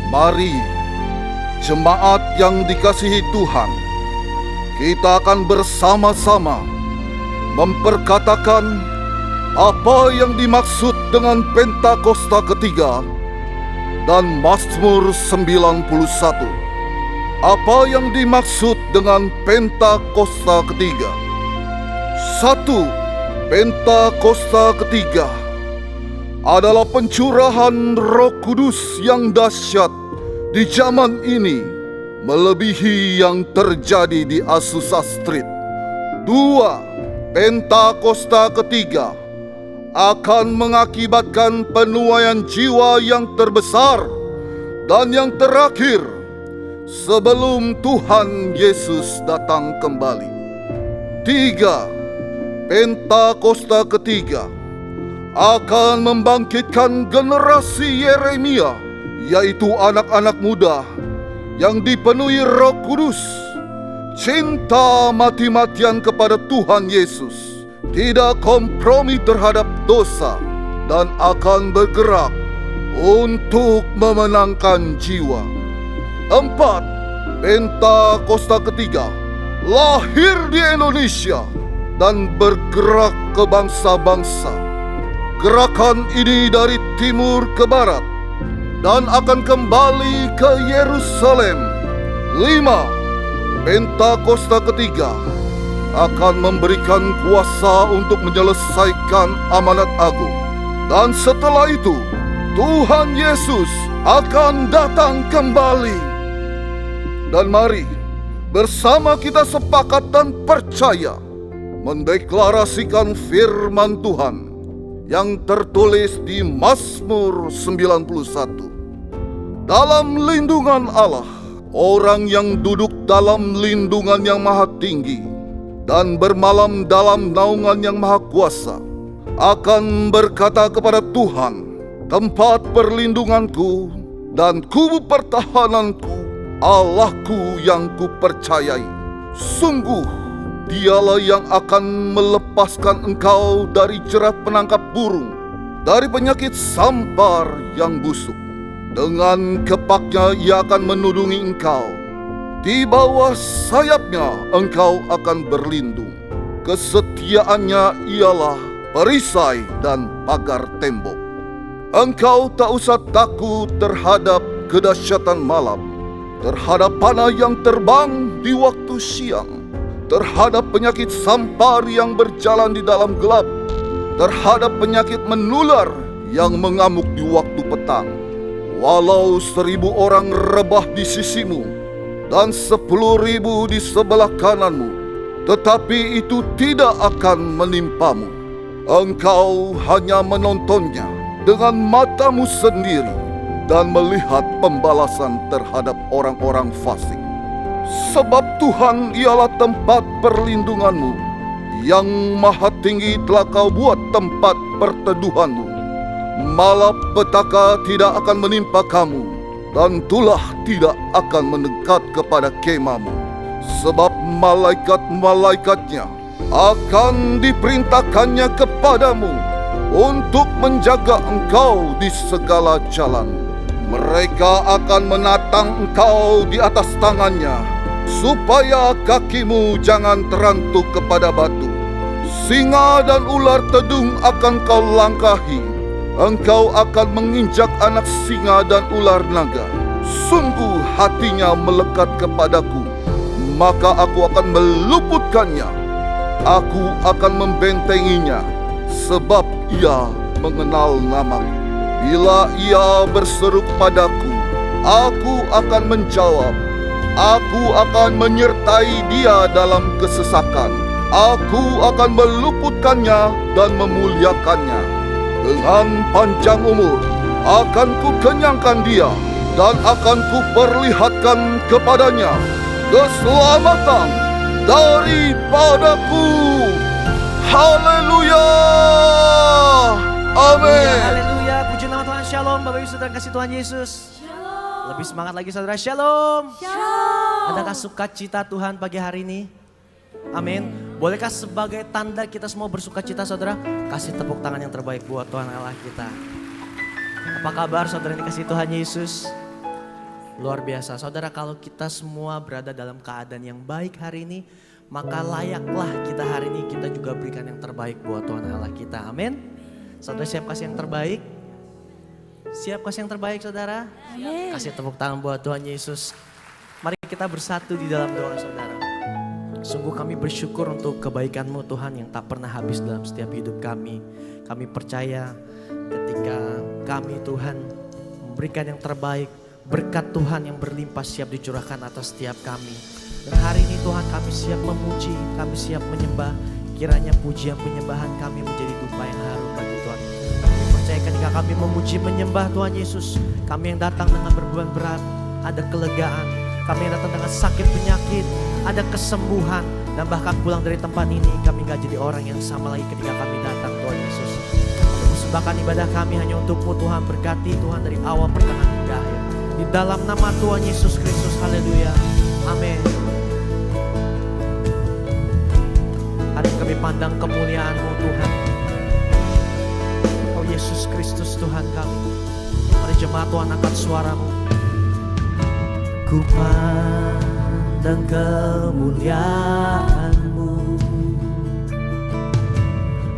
Mari, jemaat yang dikasihi Tuhan, kita akan bersama-sama memperkatakan apa yang dimaksud dengan Pentakosta ketiga dan Mazmur 91. Apa yang dimaksud dengan Pentakosta ketiga? 1. Pentakosta ketiga adalah pencurahan Roh Kudus yang dahsyat di zaman ini, melebihi yang terjadi di Azusa Street. 2. Pentakosta ketiga akan mengakibatkan penuaian jiwa yang terbesar dan yang terakhir sebelum Tuhan Yesus datang kembali. 3. Pentakosta ketiga akan membangkitkan generasi Yeremia, yaitu anak-anak muda yang dipenuhi Roh Kudus, cinta mati-matian kepada Tuhan Yesus, tidak kompromi terhadap dosa, dan akan bergerak untuk memenangkan jiwa. 4. Pentakosta ketiga lahir di Indonesia dan bergerak ke bangsa-bangsa. Gerakan ini dari timur ke barat dan akan kembali ke Yerusalem. 5. Pentakosta ketiga akan memberikan kuasa untuk menyelesaikan amanat agung. Dan setelah itu, Tuhan Yesus akan datang kembali. Dan mari bersama kita sepakat dan percaya mendeklarasikan firman Tuhan yang tertulis di Mazmur 91. Dalam lindungan Allah, orang yang duduk dalam lindungan yang maha tinggi dan bermalam dalam naungan yang maha kuasa akan berkata kepada Tuhan, tempat perlindunganku dan kubu pertahananku, Allahku yang kupercayai. Sungguh Dialah yang akan melepaskan engkau dari jerat penangkap burung, dari penyakit sampar yang busuk. Dengan kepaknya ia akan menudungi engkau. Di bawah sayapnya engkau akan berlindung. Kesetiaannya ialah perisai dan pagar tembok. Engkau tak usah takut terhadap kedahsyatan malam, terhadap panah yang terbang di waktu siang, terhadap penyakit sampar yang berjalan di dalam gelap, terhadap penyakit menular yang mengamuk di waktu petang. Walau 1.000 orang rebah di sisimu dan 10.000 di sebelah kananmu, tetapi itu tidak akan menimpamu. Engkau hanya menontonnya dengan matamu sendiri dan melihat pembalasan terhadap orang-orang fasik. Sebab Tuhan ialah tempat perlindunganmu, yang maha tinggi telah kau buat tempat perteduhanmu. Malapetaka tidak akan menimpa kamu, dan tulah tidak akan mendekat kepada kemahmu. Sebab malaikat-malaikatnya akan diperintahkannya kepadamu untuk menjaga engkau di segala jalan. Mereka akan menatang engkau di atas tangannya, supaya kakimu jangan terantuk kepada batu. Singa dan ular tedung akan kau langkahi. Engkau akan menginjak anak singa dan ular naga. Sungguh hatinya melekat kepadaku, maka aku akan meluputkannya. Aku akan membentenginya, sebab ia mengenal namaku. Bila ia berseru padaku, aku akan menjawab. Aku akan menyertai dia dalam kesesakan. Aku akan meluputkannya dan memuliakannya. Dengan panjang umur akan kukenyangkan dia, dan akan kuperlihatkan kepadanya keselamatan daripadaku. Haleluya. Amin. Haleluya, puji nama Tuhan. Shalom Bapak Ibu Saudara kasih Tuhan Yesus. Shalom. Lebih semangat lagi saudara. Shalom. Shalom. Adakah sukacita Tuhan pagi hari ini? Amin. Bolehkah sebagai tanda kita semua bersukacita saudara, kasih tepuk tangan yang terbaik buat Tuhan Allah kita. Apa kabar saudara yang dikasihi Tuhan Yesus? Luar biasa. Saudara, kalau kita semua berada dalam keadaan yang baik hari ini, maka layaklah kita hari ini kita juga berikan yang terbaik buat Tuhan Allah kita. Amin. Saudara siap kasih yang terbaik? Siap kasih yang terbaik saudara? Amin. Kasih tepuk tangan buat Tuhan Yesus. Mari kita bersatu di dalam doa saudara. Sungguh kami bersyukur untuk kebaikan-Mu Tuhan yang tak pernah habis dalam setiap hidup kami. Kami percaya ketika kami Tuhan memberikan yang terbaik, berkat Tuhan yang berlimpah siap dicurahkan atas setiap kami. Dan hari ini Tuhan kami siap memuji, kami siap menyembah. Kiranya pujian penyembahan kami menjadi dupa yang harum bagi Tuhan. Kami percaya ketika kami memuji menyembah Tuhan Yesus, kami yang datang dengan beban berat, ada kelegaan. Kami yang datang dengan sakit penyakit, ada kesembuhan. Dan bahkan pulang dari tempat ini kami gak jadi orang yang sama lagi ketika kami datang Tuhan Yesus. Kami persembahkan ibadah kami hanya untuk-Mu Tuhan, berkati Tuhan dari awal pertengahan hingga akhir. Di dalam nama Tuhan Yesus Kristus, haleluya, amin. Hari ini kami pandang kemuliaan-Mu Tuhan. Oh Yesus Kristus Tuhan kami. Mari jemaat Tuhan angkat suara-Mu. Ku pandang kemuliaan-Mu,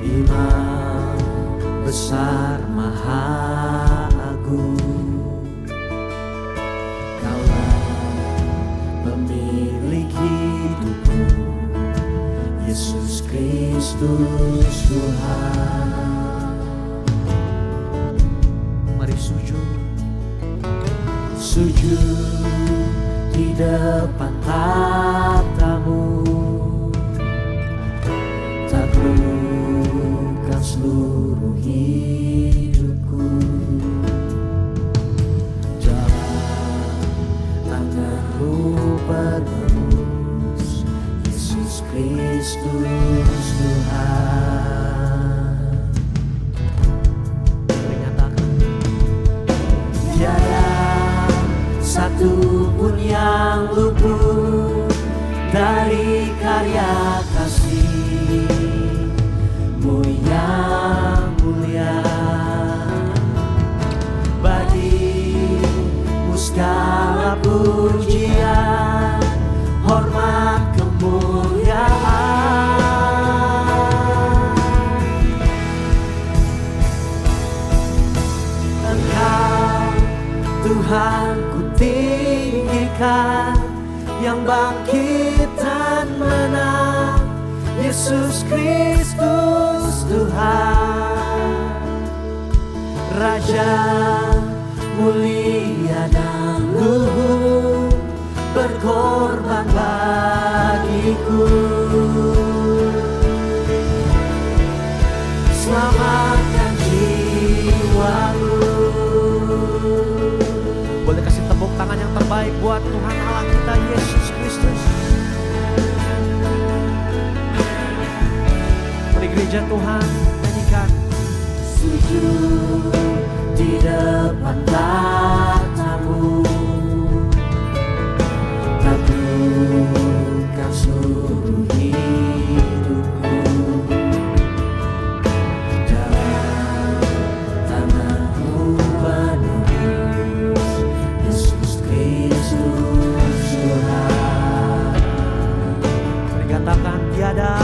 Imam besar maha agung. Yesus Kristus Tuhan. Mari sujud di depan tatamu, taklukkan seluruh hidupku. Dalam tangan-Mu penebus, Yesus Kristus Tuhan. Menyatakan tiada satu pun yang luput dari karya kasih-Mu yang mulia. Bagi-Mu segala pujian, hormat, kemuliaan. Engkau Tuhan ku tinggikan, yang bangkit dan menang, Yesus Kristus Tuhan. Raja mulia dan luhur, berkorban bagiku. Selamatkan jiwaku. Boleh kasih tepuk tangan yang terbaik buat Tuhan Allah kita Yesus Kristus. Mari gereja Tuhan nyanyikan. Sujud di depan tatamu, taklukkan seluruh hidupku. Dalam tangan-Mu penebus, Yesus Kristus Tuhan. Mari katakan tiada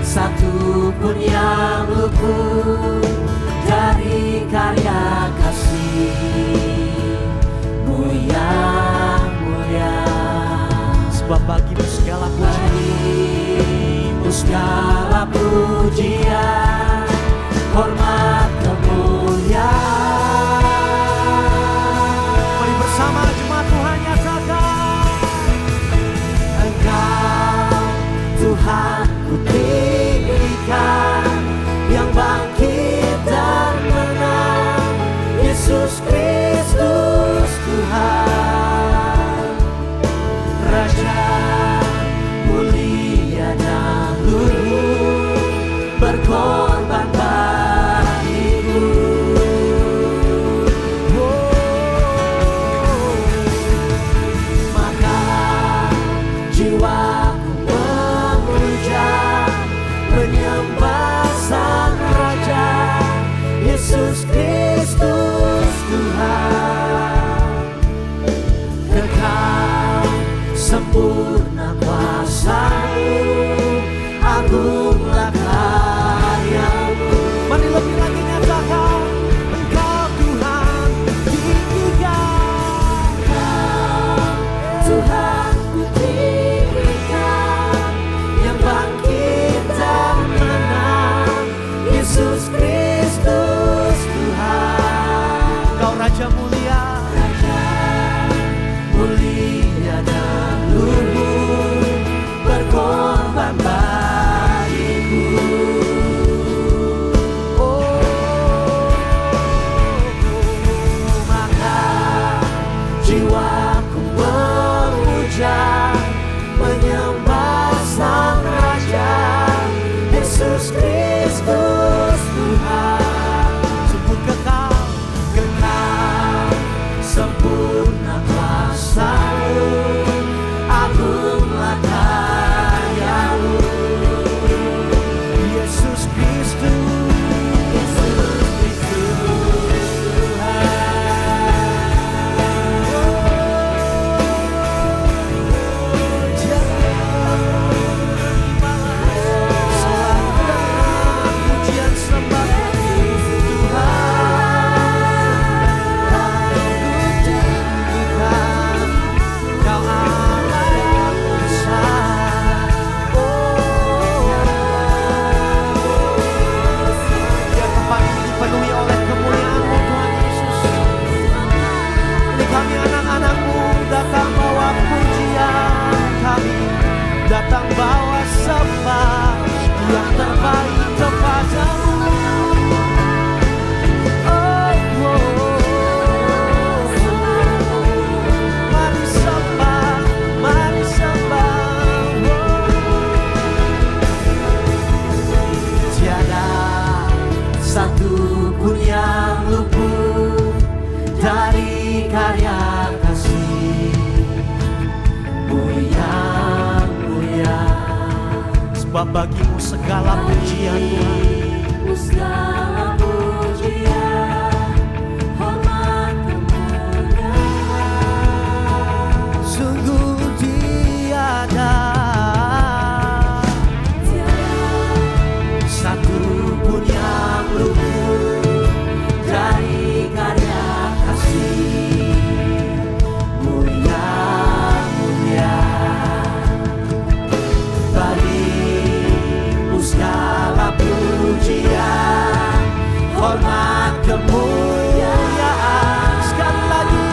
satu pun yang luput dari karya kasih-Mu yang mulia. Sebab bagi-Mu segala pujian, hormat, kemuliaan. Mari bersama jemaat Tuhan nyatakan. Engkau Tuhan ku tinggikan, yang bangkit dan menang, Yesus Kristus Tuhan. Raja mulia dan luhur, pun yang luput dari karya kasih-Mu yang mulia. Sebab bagimu segala pujian Tuhan. Segala pujian, hormat kemuliaan. Sungguh tiada satu pun yang luput dari karya kasih-Mu yang mulia. Bagimu segala pujian, hormat kemuliaan. Sekali lagi,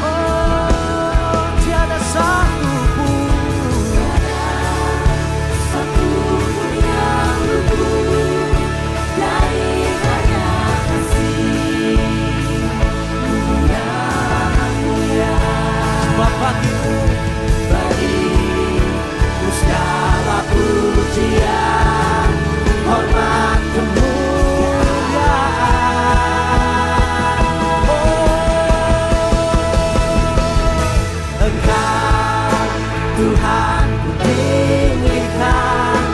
oh tiada satu pun, Satu pun yang luput dari karya kasih-Mu yang mulia. sebab bagimu segala pujian, hormat kemuliaan. Oh, Engkau Tuhan ku tinggikan,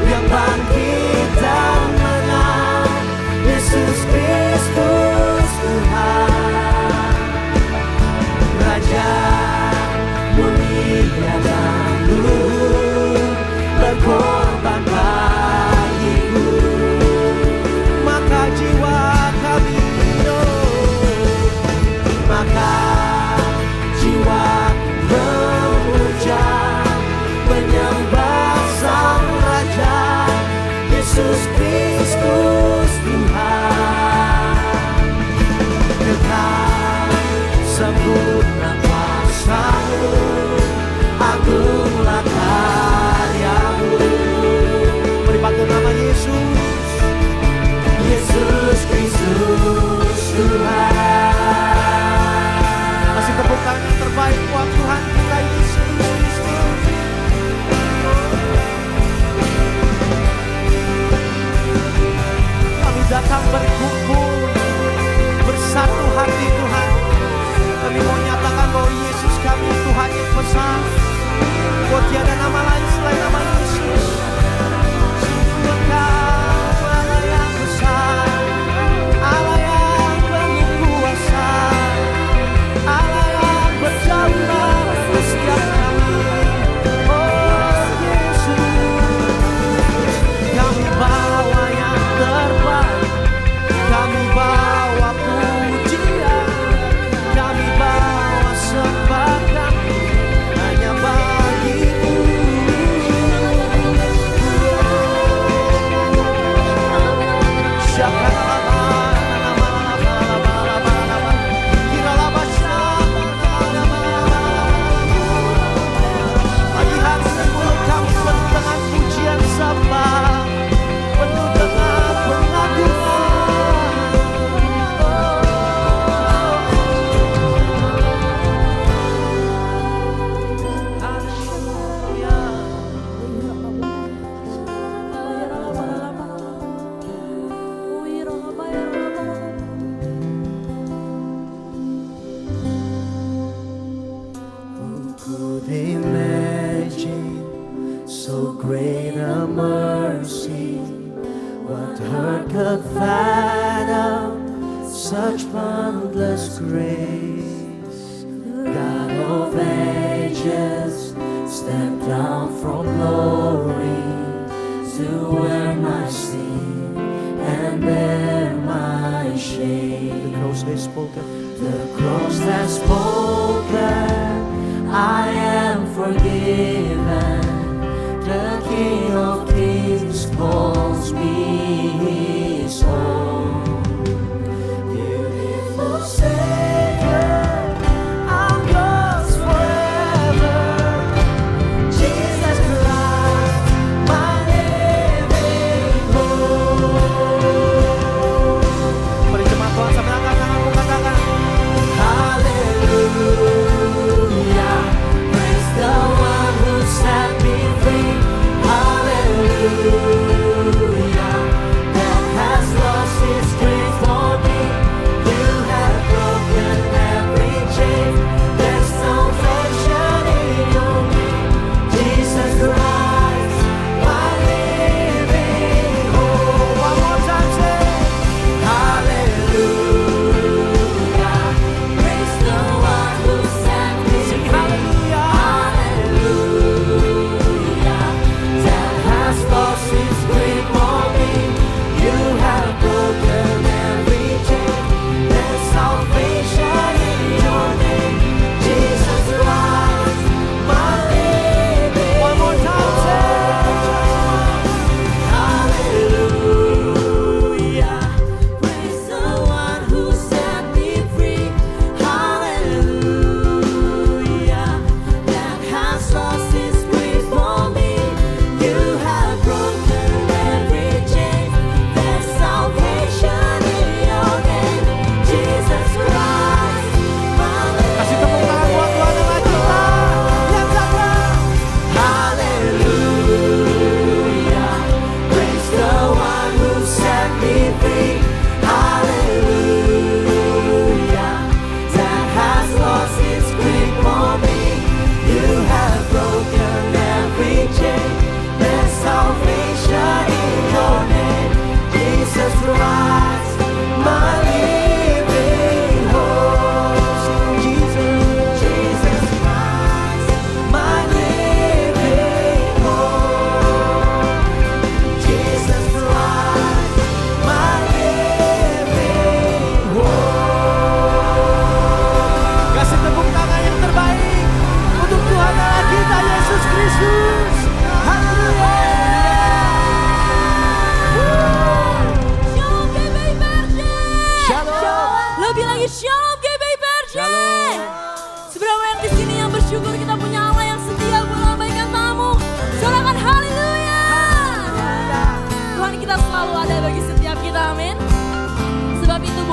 yang bangkit dan menang, Yesus Kristus Tuhan, Raja mulia dan luhur, berkorban bagiku. Maka jiwa kami maka jiwa memuja, menyembah Sang Raja, Yesus Kristus Tuhan. Kekal sempurna kuasa-Mu, agunglah karya-Mu. Beri panggilan nama Yesus, Yesus Kristus Tuhan. Kasih tepuk tangan yang terbaik buat Tuhan kita Yesus Kristus. Kami datang berkumpul bersatu hati Tuhan. Kami mau nyatakan bahwa Yesus kami Tuhan yang besar. Bahwa tiada nama lain selain nama Yesus. Sungguh Engkau Allah yang besar, Allah yang penuh kuasa, Allah yang berdaulat atas setiap kami. Oh Yesus, kami bawa yang terbaik, kami bawa pujian, kami bawa sembah kami hanya bagi-Mu. Pagi hari ini mulut kami penuh dengan pujian sembah, penuh dengan pengagungan. Haleluya. Who could imagine so great a mercy? What heart could fathom such boundless grace? God of ages stepped down from glory to wear my sin and bear my shame. The cross has spoken. The cross has spoken. I am forgiven. The King of Kings calls me His own. Beautiful Savior, I'm yours forever. Jesus Christ, my living hope. Mari jemaat Tuhan sambil angkat tanganmu, katakan Haleluya.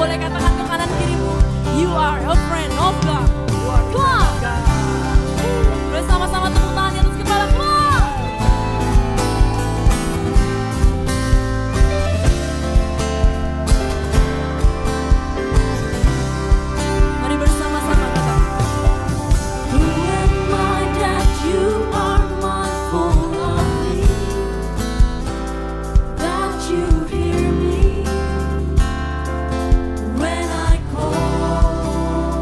boleh katakan ke kanan kirimu, you are a friend of God. Come on. Bersama-sama tepuk tangan di atas kepala. Come on. Mari bersama-sama katakan. Who am I that you are mindful of me? That you hear me when I call.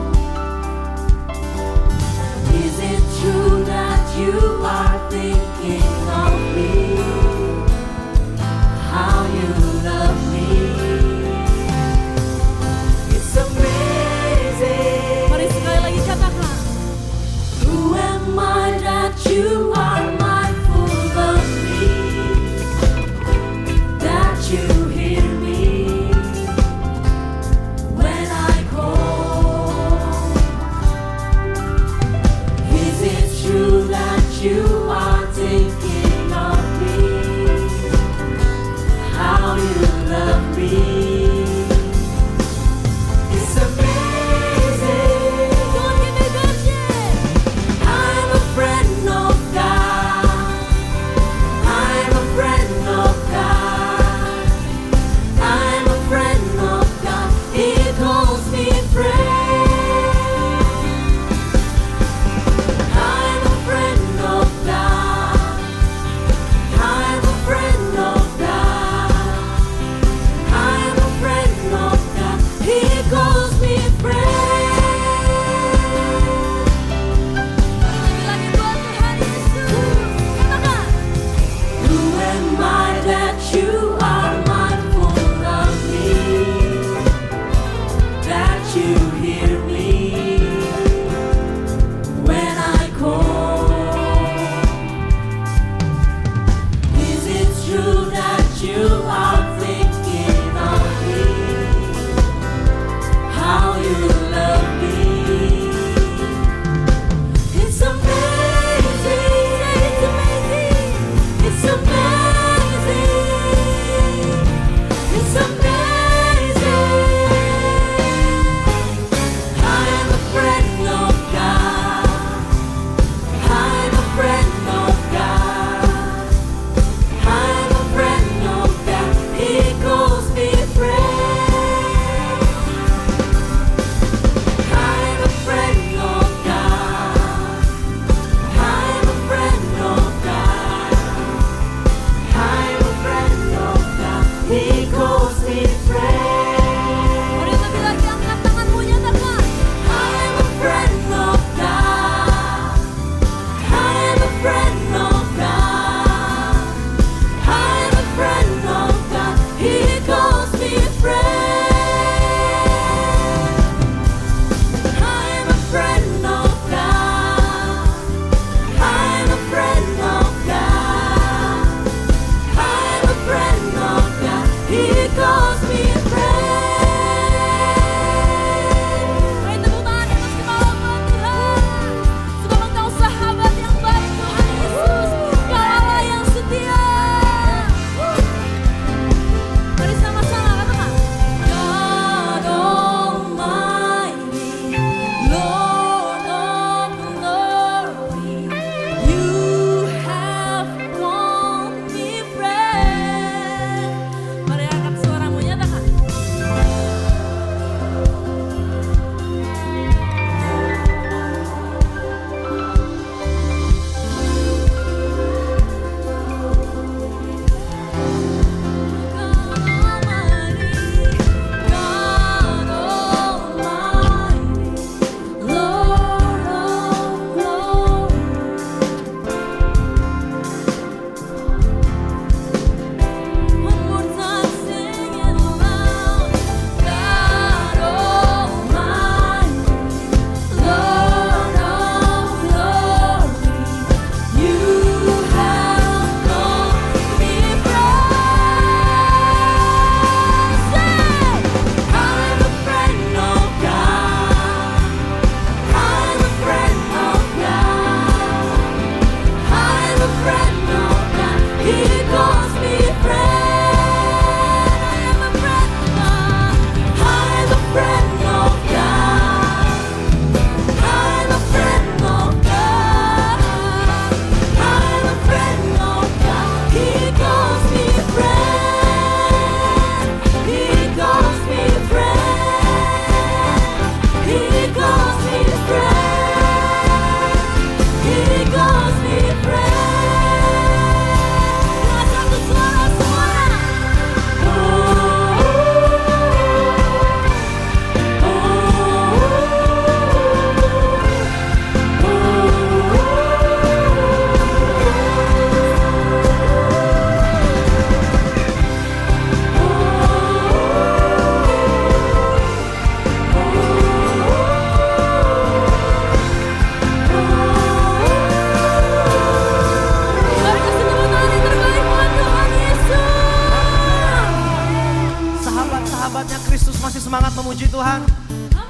semangat memuji Tuhan?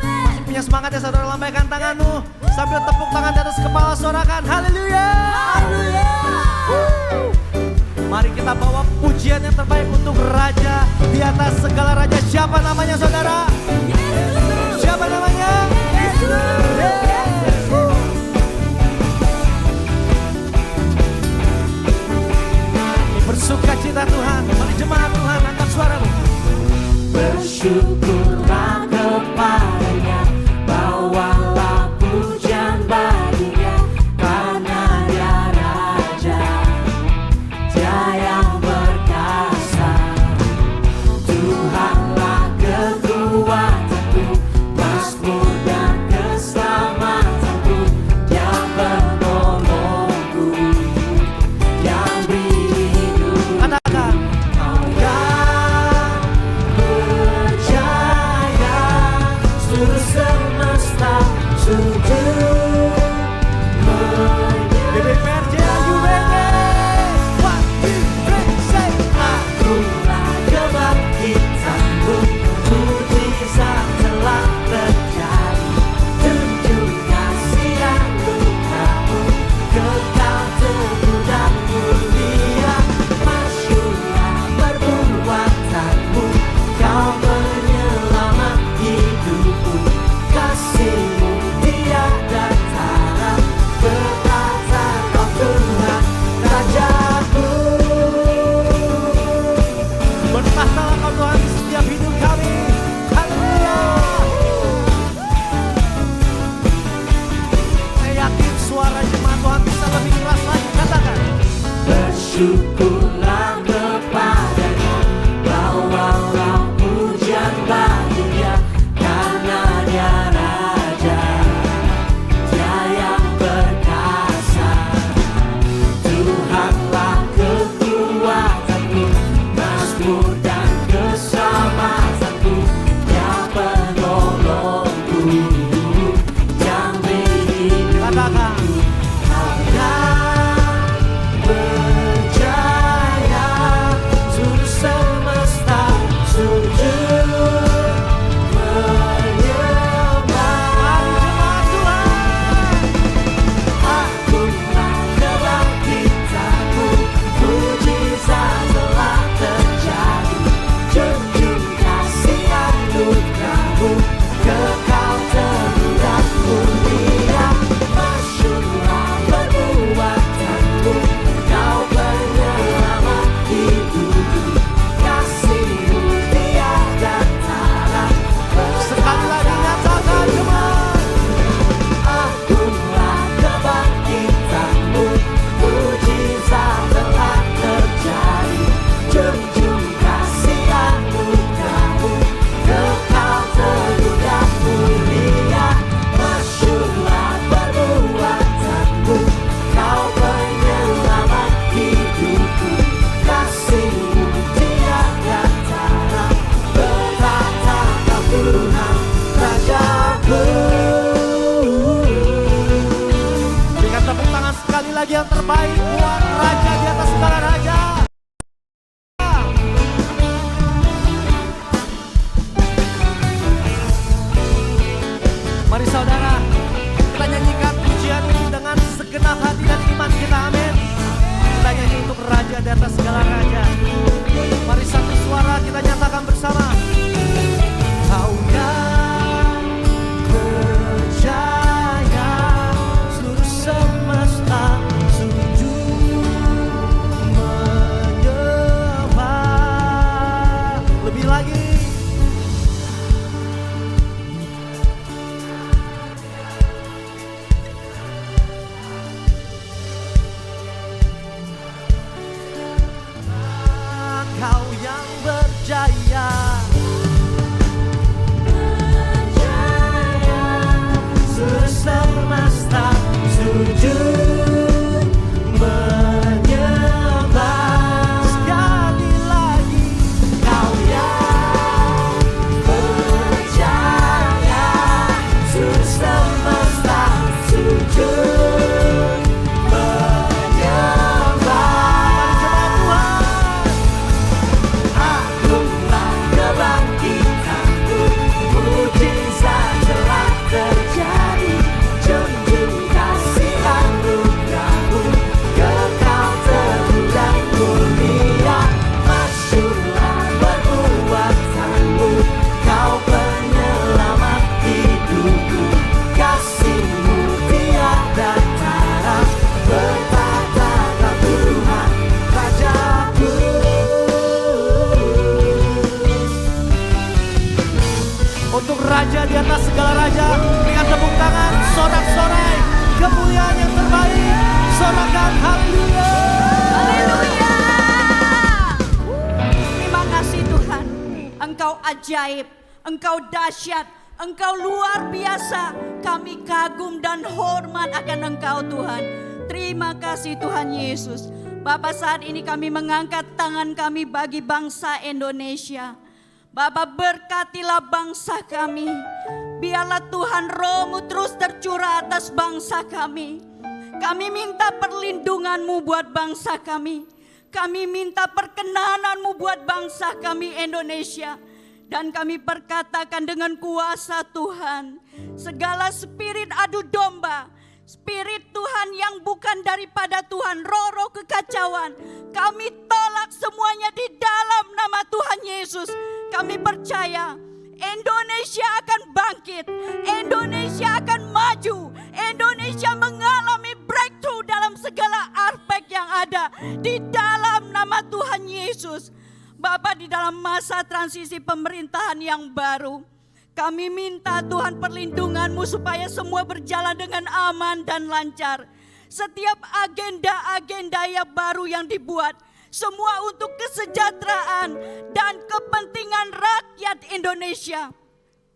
Masih punya semangat ya saudara, lambaikan tanganmu sambil tepuk tangan di atas kepala, suarakan haleluya. Mari kita bawa pujian yang terbaik untuk Raja di atas segala raja. Siapa namanya saudara? Siapa namanya? Bersuka cita Tuhan, mari jemaat Tuhan angkat suaramu. Bersyukurlah kepadanya, bawalah pujian baginya, karena dia Raja, dia yang berkuasa. Tuhanlah kekuatanku, mazmur dan keselamatanku, dia penolongku, yang beri hidup. Katakan, Kau yang berjaya, seluruh semesta sujud BBPRJ UBD. One, two, three, say. Akulah kebangkitanmu, mujizat telah terjadi, tunjuk kasih anugerahmu, kekal teguh dan mulia. Masyurlah perbuatanmu, kau penyelamat hidupku, kasihmu tiada tara, berkata kau Tuhan Rajaku. Bertahtalah kau Tuhan di setiap hidup kami. Haleluya. Saya yakin suara jemaat Tuhan bisa lebih keras lagi. Katakan, Bersyukurlah kepadanya, bawalah pujian baginya, karena dia Raja, dia yang berkuasa. Tuhanlah kekuatanku, mazmur dan keselamatanku, dia penolongku, yang beri hidup. katakan. Kau yang berjaya, seluruh semesta sujud menyembah. Akulah kebangkitanmu, mujizat telah terjadi, junjung kasih anugerahmu, kekal teguh dan mulia. Masyurlah perbuatanmu, kau penyelamat hidupku, kasihmu tiada tara. Sekali lagi nyatakan jemaat. Akulah kebangkitanmu, mujizat telah terjadi, junjung kasih anugerahmu, kekal teguh dan mulia. Masyurlah perbuatanmu, kau penyelamat hidupku, kasihmu tiada tara, bertata kau Tuhan Rajaku. Berikan tepuk tangan sekali lagi yang terbaik buat Raja di atas segala raja. Mari saudara, kita nyanyikan pujian ini dengan segenap hati dan iman kita, amin. Kita nyanyi untuk Raja di atas segala raja. Mari satu suara kita nyatakan bersama. Kau yang berjaya, seluruh semesta sujud menyembah. Lebih lagi. Kau yang berjaya, Untuk Raja di atas segala raja, berikan tepuk tangan, sorak-sorai, kemuliaan yang terbaik, sorakan haleluya. Haleluya. Terima kasih Tuhan. Engkau ajaib, Engkau dahsyat, Engkau luar biasa. Kami kagum dan hormat akan Engkau Tuhan. Terima kasih Tuhan Yesus. Bapa, saat ini kami mengangkat tangan kami bagi bangsa Indonesia. Bapa, berkatilah bangsa kami. Biarlah Tuhan Roh-Mu terus tercurah atas bangsa kami. Kami minta perlindungan-Mu buat bangsa kami. Kami minta perkenanan-Mu buat bangsa kami Indonesia. Dan kami perkatakan dengan kuasa Tuhan, segala spirit adu domba, spirit Tuhan yang bukan daripada Tuhan, roh-roh kekacauan, kami tolak semuanya di dalam nama Tuhan Yesus. Kami percaya Indonesia akan bangkit, Indonesia akan maju, Indonesia mengalami breakthrough dalam segala aspek yang ada di dalam nama Tuhan Yesus. Bapa, di dalam masa transisi pemerintahan yang baru, kami minta Tuhan perlindungan-Mu supaya semua berjalan dengan aman dan lancar. Setiap agenda-agenda yang baru yang dibuat, semua untuk kesejahteraan dan kepentingan rakyat Indonesia.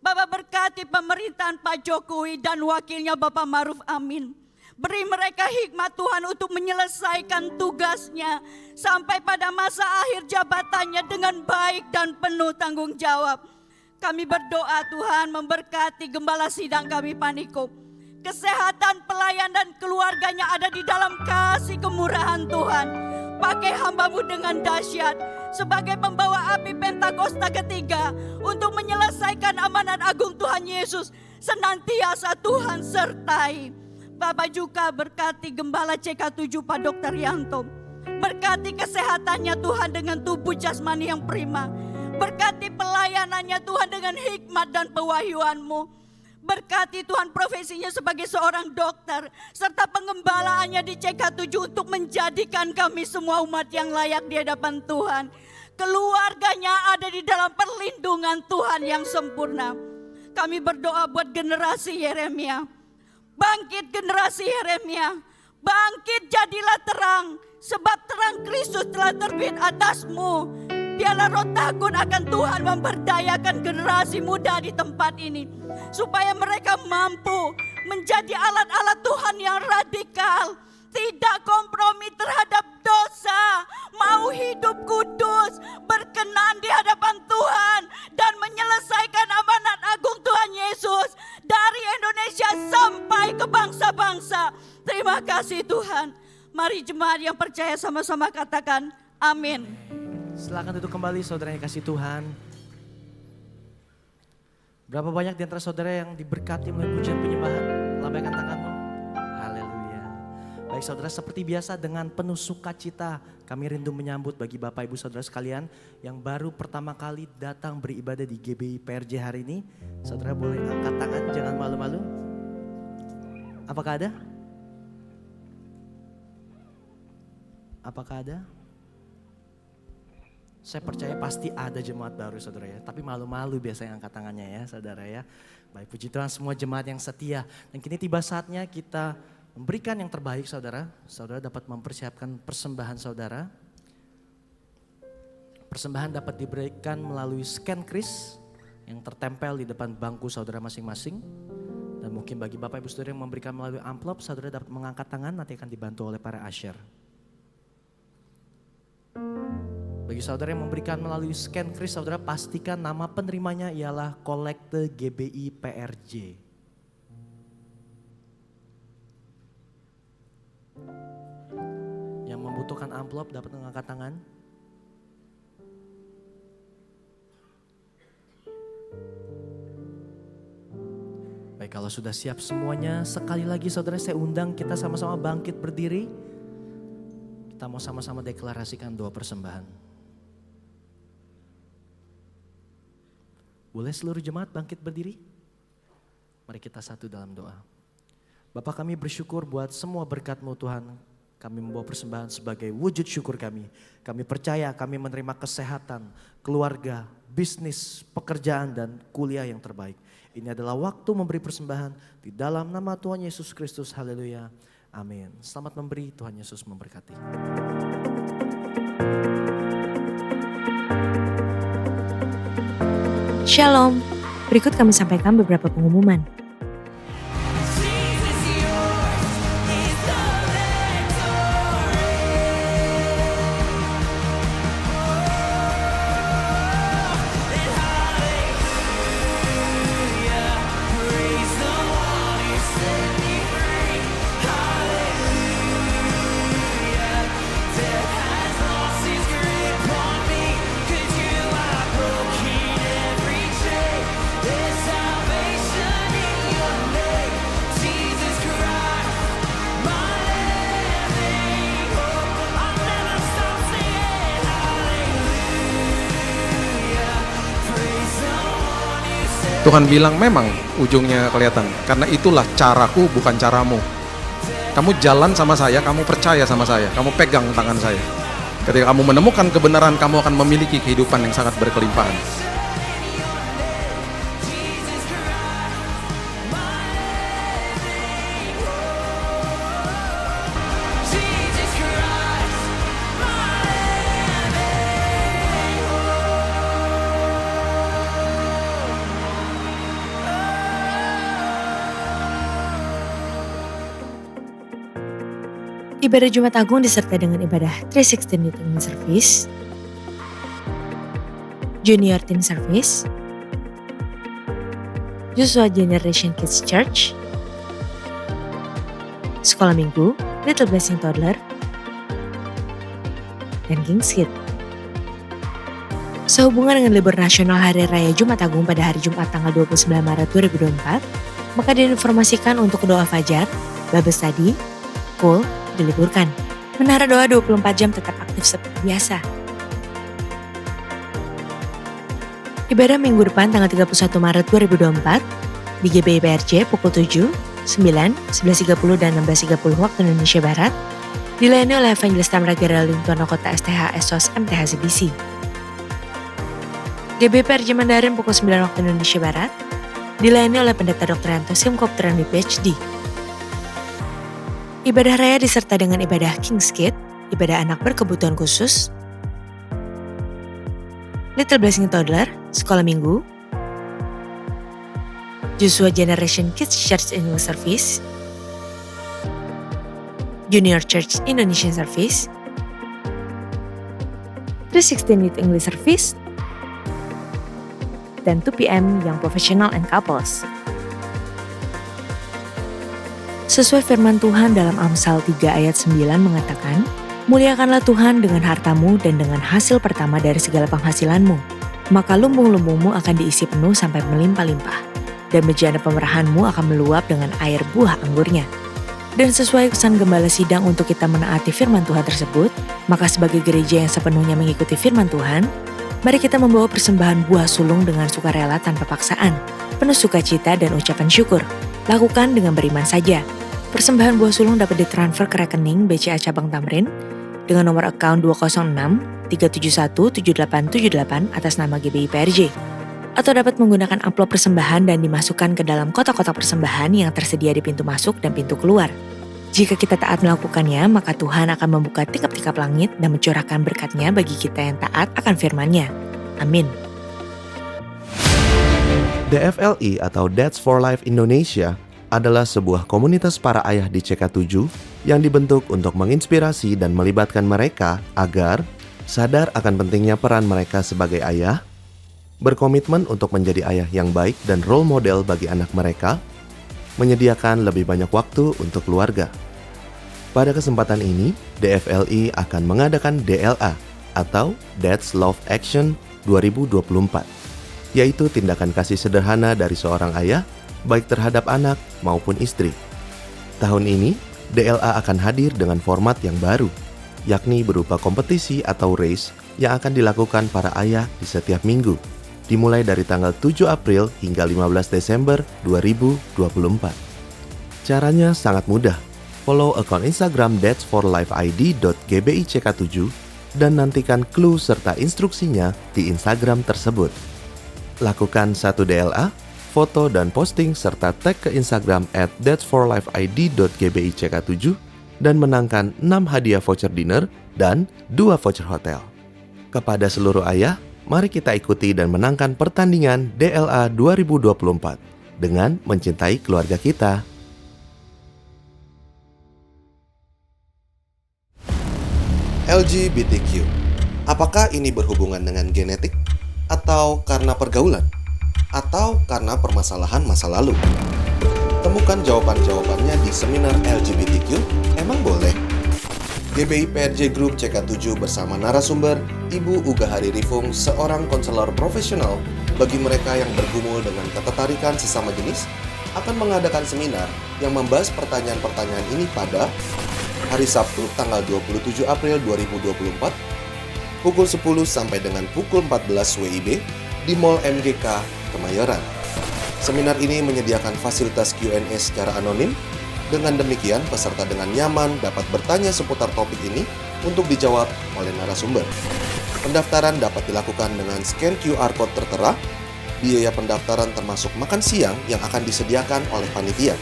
Bapak, berkati pemerintahan Pak Jokowi dan wakilnya Bapak Maruf Amin. Beri mereka hikmat Tuhan untuk menyelesaikan tugasnya sampai pada masa akhir jabatannya dengan baik dan penuh tanggung jawab. Kami berdoa Tuhan memberkati gembala sidang kami Paniko. Kesehatan pelayan dan keluarganya ada di dalam kasih kemurahan Tuhan. Pakai hamba-Mu dengan dahsyat sebagai pembawa api Pentakosta ketiga untuk menyelesaikan amanat agung Tuhan Yesus. Senantiasa Tuhan sertai. Bapak juga berkati Gembala CK7 Pak Dr. Yanto. Berkati kesehatannya Tuhan dengan tubuh jasmani yang prima. Berkati pelayanannya Tuhan dengan hikmat dan pewahyuan-Mu. Berkati Tuhan profesinya sebagai seorang dokter. Serta pengembalaannya di CK7 untuk menjadikan kami semua umat yang layak di hadapan Tuhan. Keluarganya ada di dalam perlindungan Tuhan yang sempurna. Kami berdoa buat generasi Yeremia. Bangkit generasi Yeremia, bangkit jadilah terang, sebab terang Kristus telah terbit atasmu. Biarlah roh takut akan Tuhan memberdayakan generasi muda di tempat ini, supaya mereka mampu menjadi alat-alat Tuhan yang radikal, tidak kompromi terhadap dosa, mau hidup kudus, berkenan di hadapan Tuhan, dan menyelesaikan amanat agung Tuhan Yesus dari Indonesia sampai ke bangsa-bangsa. Terima kasih Tuhan. Mari jemaat yang percaya sama-sama katakan amin. Silakan duduk kembali saudara yang kasih Tuhan. Berapa banyak di antara saudara yang diberkati melalui pujian penyembahan? Lambaikan tanganmu. Haleluya. Baik saudara, seperti biasa dengan penuh sukacita kami rindu menyambut bagi Bapak Ibu saudara sekalian yang baru pertama kali datang beribadah di GBI PRJ hari ini. Saudara boleh angkat tangan, jangan malu-malu. Apakah ada? Apakah ada? Saya percaya pasti ada jemaat baru saudara ya. Tapi malu-malu biasanya angkat tangannya ya saudara ya. Baik, puji Tuhan semua jemaat yang setia. Dan kini tiba saatnya kita memberikan yang terbaik saudara. Saudara dapat mempersiapkan persembahan saudara. Persembahan dapat diberikan melalui scan kris yang tertempel di depan bangku saudara masing-masing. Dan mungkin bagi Bapak Ibu saudara yang memberikan melalui amplop, saudara dapat mengangkat tangan, nanti akan dibantu oleh para usher. Bagi saudara yang memberikan melalui scan kris, saudara pastikan nama penerimanya ialah Kolekte GBI PRJ. Yang membutuhkan amplop dapat mengangkat tangan. Baik, kalau sudah siap semuanya, sekali lagi saudara saya undang kita sama-sama bangkit berdiri. Kita mau sama-sama deklarasikan doa persembahan. Boleh seluruh jemaat bangkit berdiri? Mari kita satu dalam doa. Bapa, kami bersyukur buat semua berkat-Mu Tuhan. Kami membawa persembahan sebagai wujud syukur kami. Kami percaya kami menerima kesehatan, keluarga, bisnis, pekerjaan dan kuliah yang terbaik. Ini adalah waktu memberi persembahan di dalam nama Tuhan Yesus Kristus. Haleluya. Amin. Selamat memberi, Tuhan Yesus memberkati. Shalom, berikut kami sampaikan beberapa pengumuman. Tuhan bilang memang ujungnya kelihatan. Karena itulah caraku bukan caramu. Kamu jalan sama saya, kamu percaya sama saya, kamu pegang tangan saya. Ketika kamu menemukan kebenaran, kamu akan memiliki kehidupan yang sangat berkelimpahan. Ibadah Jumat Agung disertai dengan ibadah 316 Youth English Service, Junior Teen Service, Joshua Generation Kids Church, Sekolah Minggu, Little Blessing Toddler, dan King's Kid. Sehubungan dengan libur nasional Hari Raya Jumat Agung pada hari Jumat tanggal 29 Maret 2024, maka diinformasikan untuk doa fajar, Bible study, full, diliburkan. Menara doa 24 jam tetap aktif seperti biasa. Ibadah minggu depan tanggal 31 Maret 2024 di GBI PRJ pukul 7, 9, 11.30 dan 16.30 waktu Indonesia Barat dilayani oleh Evangelis Tamra Geraldine Tuan Kota STH SOS MTH CBC. GBI PRJ Mandarin pukul 9 waktu Indonesia Barat dilayani oleh Pendeta Dr. Yanto Simkopteran PhD. Ibadah raya disertai dengan ibadah King's Kid, ibadah anak berkebutuhan khusus, Little Blessing Toddler, Sekolah Minggu, Joshua Generation Kids Church English Service, Junior Church Indonesian Service, 316 Youth English Service, dan 2 PM Young Professional and Couples. Sesuai firman Tuhan dalam Amsal 3 ayat 9 mengatakan, muliakanlah Tuhan dengan hartamu dan dengan hasil pertama dari segala penghasilanmu. Maka lumbung-lumbungmu akan diisi penuh sampai melimpah-limpah. Dan bejana pemerahanmu akan meluap dengan air buah anggurnya. Dan sesuai pesan Gembala Sidang untuk kita menaati firman Tuhan tersebut, maka sebagai gereja yang sepenuhnya mengikuti firman Tuhan, mari kita membawa persembahan buah sulung dengan sukarela tanpa paksaan, penuh sukacita dan ucapan syukur. Lakukan dengan beriman saja. Persembahan buah sulung dapat ditransfer ke rekening BCA Cabang Tamrin dengan nomor account 206-371-7878 atas nama GBI PRJ. Atau dapat menggunakan amplop persembahan dan dimasukkan ke dalam kotak-kotak persembahan yang tersedia di pintu masuk dan pintu keluar. Jika kita taat melakukannya, maka Tuhan akan membuka tikap-tikap langit dan mencurahkan berkat-Nya bagi kita yang taat akan firman-Nya. Amin. DFLI atau Dads for Life Indonesia adalah sebuah komunitas para ayah di CK7 yang dibentuk untuk menginspirasi dan melibatkan mereka agar sadar akan pentingnya peran mereka sebagai ayah, berkomitmen untuk menjadi ayah yang baik dan role model bagi anak mereka, menyediakan lebih banyak waktu untuk keluarga. Pada kesempatan ini, DFLI akan mengadakan DLA atau Dads Love Action 2024, yaitu tindakan kasih sederhana dari seorang ayah baik terhadap anak maupun istri. Tahun ini, DLA akan hadir dengan format yang baru, yakni berupa kompetisi atau race yang akan dilakukan para ayah di setiap minggu, dimulai dari tanggal 7 April hingga 15 Desember 2024. Caranya sangat mudah. follow akun Instagram that's4lifeid.gbick7 dan nantikan clue serta instruksinya di Instagram tersebut. Lakukan 1 DLA, foto dan posting serta tag ke Instagram @that's4lifeid.gbick7 dan menangkan 6 hadiah voucher dinner dan 2 voucher hotel. Kepada seluruh ayah, mari kita ikuti dan menangkan pertandingan DLA 2024 dengan mencintai keluarga kita. LGBTQ. Apakah ini berhubungan dengan genetik? Atau karena pergaulan? Atau karena permasalahan masa lalu? Temukan jawaban-jawabannya di seminar LGBTQ. Emang boleh? GBI PRJ Group CK7 bersama narasumber Ibu Uga Hari Rifung, seorang konselor profesional bagi mereka yang bergumul dengan ketertarikan sesama jenis, akan mengadakan seminar yang membahas pertanyaan-pertanyaan ini pada hari Sabtu tanggal 27 April 2024 pukul 10 sampai dengan pukul 14 WIB di Mall MGK Kemayoran. Seminar ini menyediakan fasilitas Q&A secara anonim. Dengan demikian, peserta dengan nyaman dapat bertanya seputar topik ini untuk dijawab oleh narasumber. Pendaftaran dapat dilakukan dengan scan QR Code tertera. Biaya pendaftaran termasuk makan siang yang akan disediakan oleh panitia.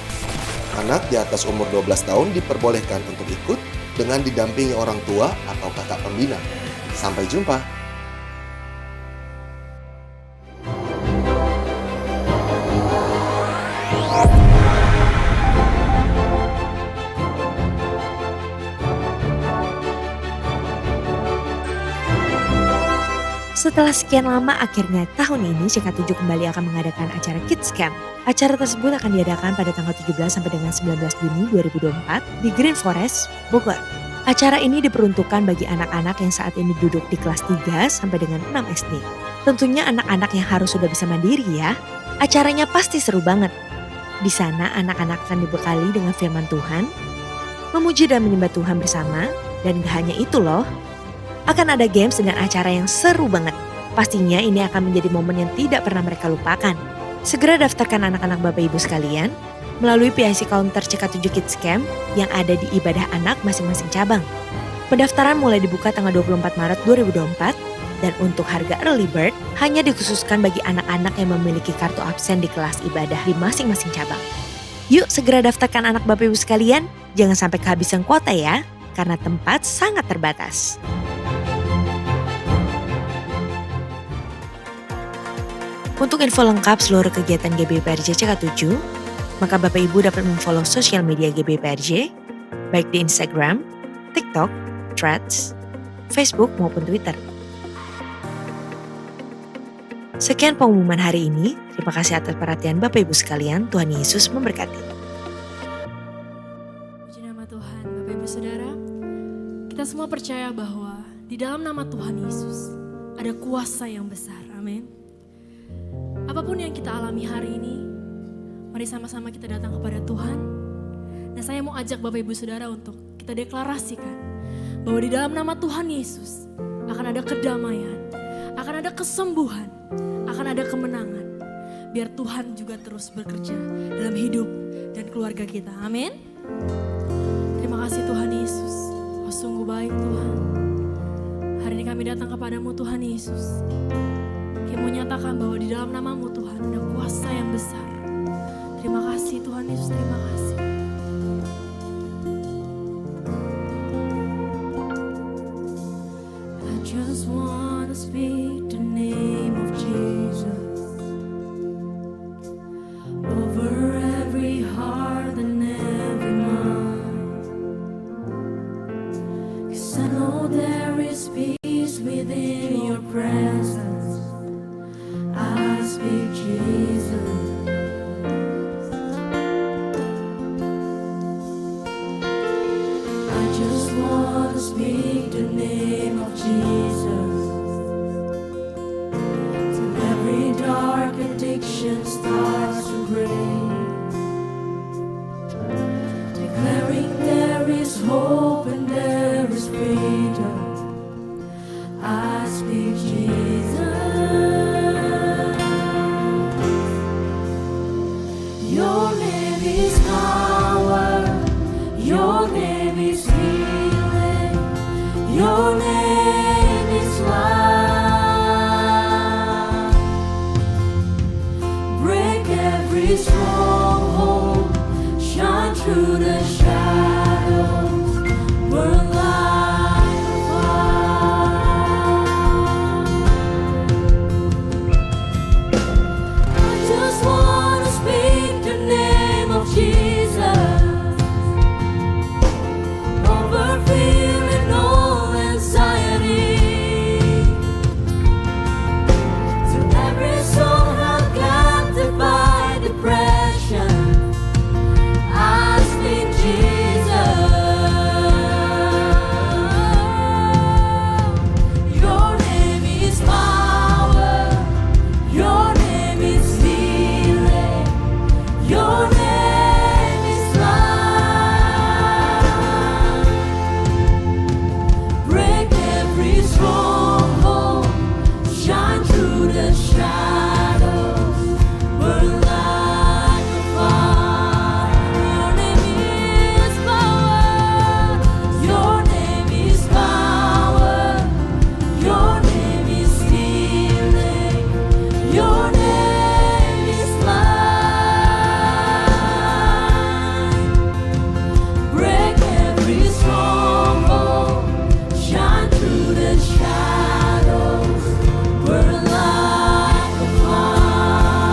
Anak di atas umur 12 tahun diperbolehkan untuk ikut dengan didampingi orang tua atau kakak pembina. Sampai jumpa. Setelah sekian lama, akhirnya tahun ini CK7 kembali akan mengadakan acara Kids Camp. Acara tersebut akan diadakan pada tanggal 17 sampai dengan 19 Juni 2024 di Green Forest, Bogor. Acara ini diperuntukkan bagi anak-anak yang saat ini duduk di kelas 3 sampai dengan 6 SD. Tentunya anak-anak yang harus sudah bisa mandiri ya. Acaranya pasti seru banget. Di sana anak-anak akan dibekali dengan firman Tuhan, memuji dan menyembah Tuhan bersama, dan gak hanya itu loh. Akan ada games dan acara yang seru banget. Pastinya ini akan menjadi momen yang tidak pernah mereka lupakan. Segera daftarkan anak-anak Bapak Ibu sekalian melalui PIC Counter CK7 Kids Camp yang ada di ibadah anak masing-masing cabang. Pendaftaran mulai dibuka tanggal 24 Maret 2024 dan untuk harga early bird hanya dikhususkan bagi anak-anak yang memiliki kartu absen di kelas ibadah di masing-masing cabang. Yuk segera daftarkan anak Bapak Ibu sekalian, jangan sampai kehabisan kuota ya, karena tempat sangat terbatas. Untuk info lengkap seluruh kegiatan GBI PRJ CK7, maka Bapak Ibu dapat memfollow sosial media GBI PRJ, baik di Instagram, TikTok, Threads, Facebook maupun Twitter. Sekian pengumuman hari ini, terima kasih atas perhatian Bapak Ibu sekalian, Tuhan Yesus memberkati. Puji nama Tuhan, Bapak Ibu Saudara. Kita semua percaya bahwa di dalam nama Tuhan Yesus ada kuasa yang besar, amin. Apapun yang kita alami hari ini, mari sama-sama kita datang kepada Tuhan. Dan saya mau ajak Bapak Ibu Saudara untuk kita deklarasikan bahwa di dalam nama Tuhan Yesus akan ada kedamaian, akan ada kesembuhan, akan ada kemenangan. Biar Tuhan juga terus bekerja dalam hidup dan keluarga kita. Amin. Terima kasih Tuhan Yesus. Oh sungguh baik Tuhan. Hari ini kami datang kepadamu Tuhan Yesus. Kami menyatakan bahwa di dalam namamu Tuhan ada kuasa yang besar. Terima kasih Tuhan Yesus, terima kasih. I just wanna speak the name of Jesus over every heart and every mind. 'Cause I know there is peace within your presence. I speak Jesus. I just want to speak the name of Jesus. Till every dark addiction starts to break. Declaring there is hope and there is freedom. I speak Jesus. Your name is power. Your name is healing. Your name is love. Break every stronghold. Shine through the shadows. Burn like a fire. I just want to speak the name of Jesus over fear and all anxiety. To every soul held captive by depression, I speak Jesus. Your name is power. Your name is healing. Your name is love. Break every stronghold. Shine through the shadows. Burn like a fire. Your name is power. Your name is power. Your name is healing. Your name is life. Break every stronghold. Shine through the shadows. Burn like a fire.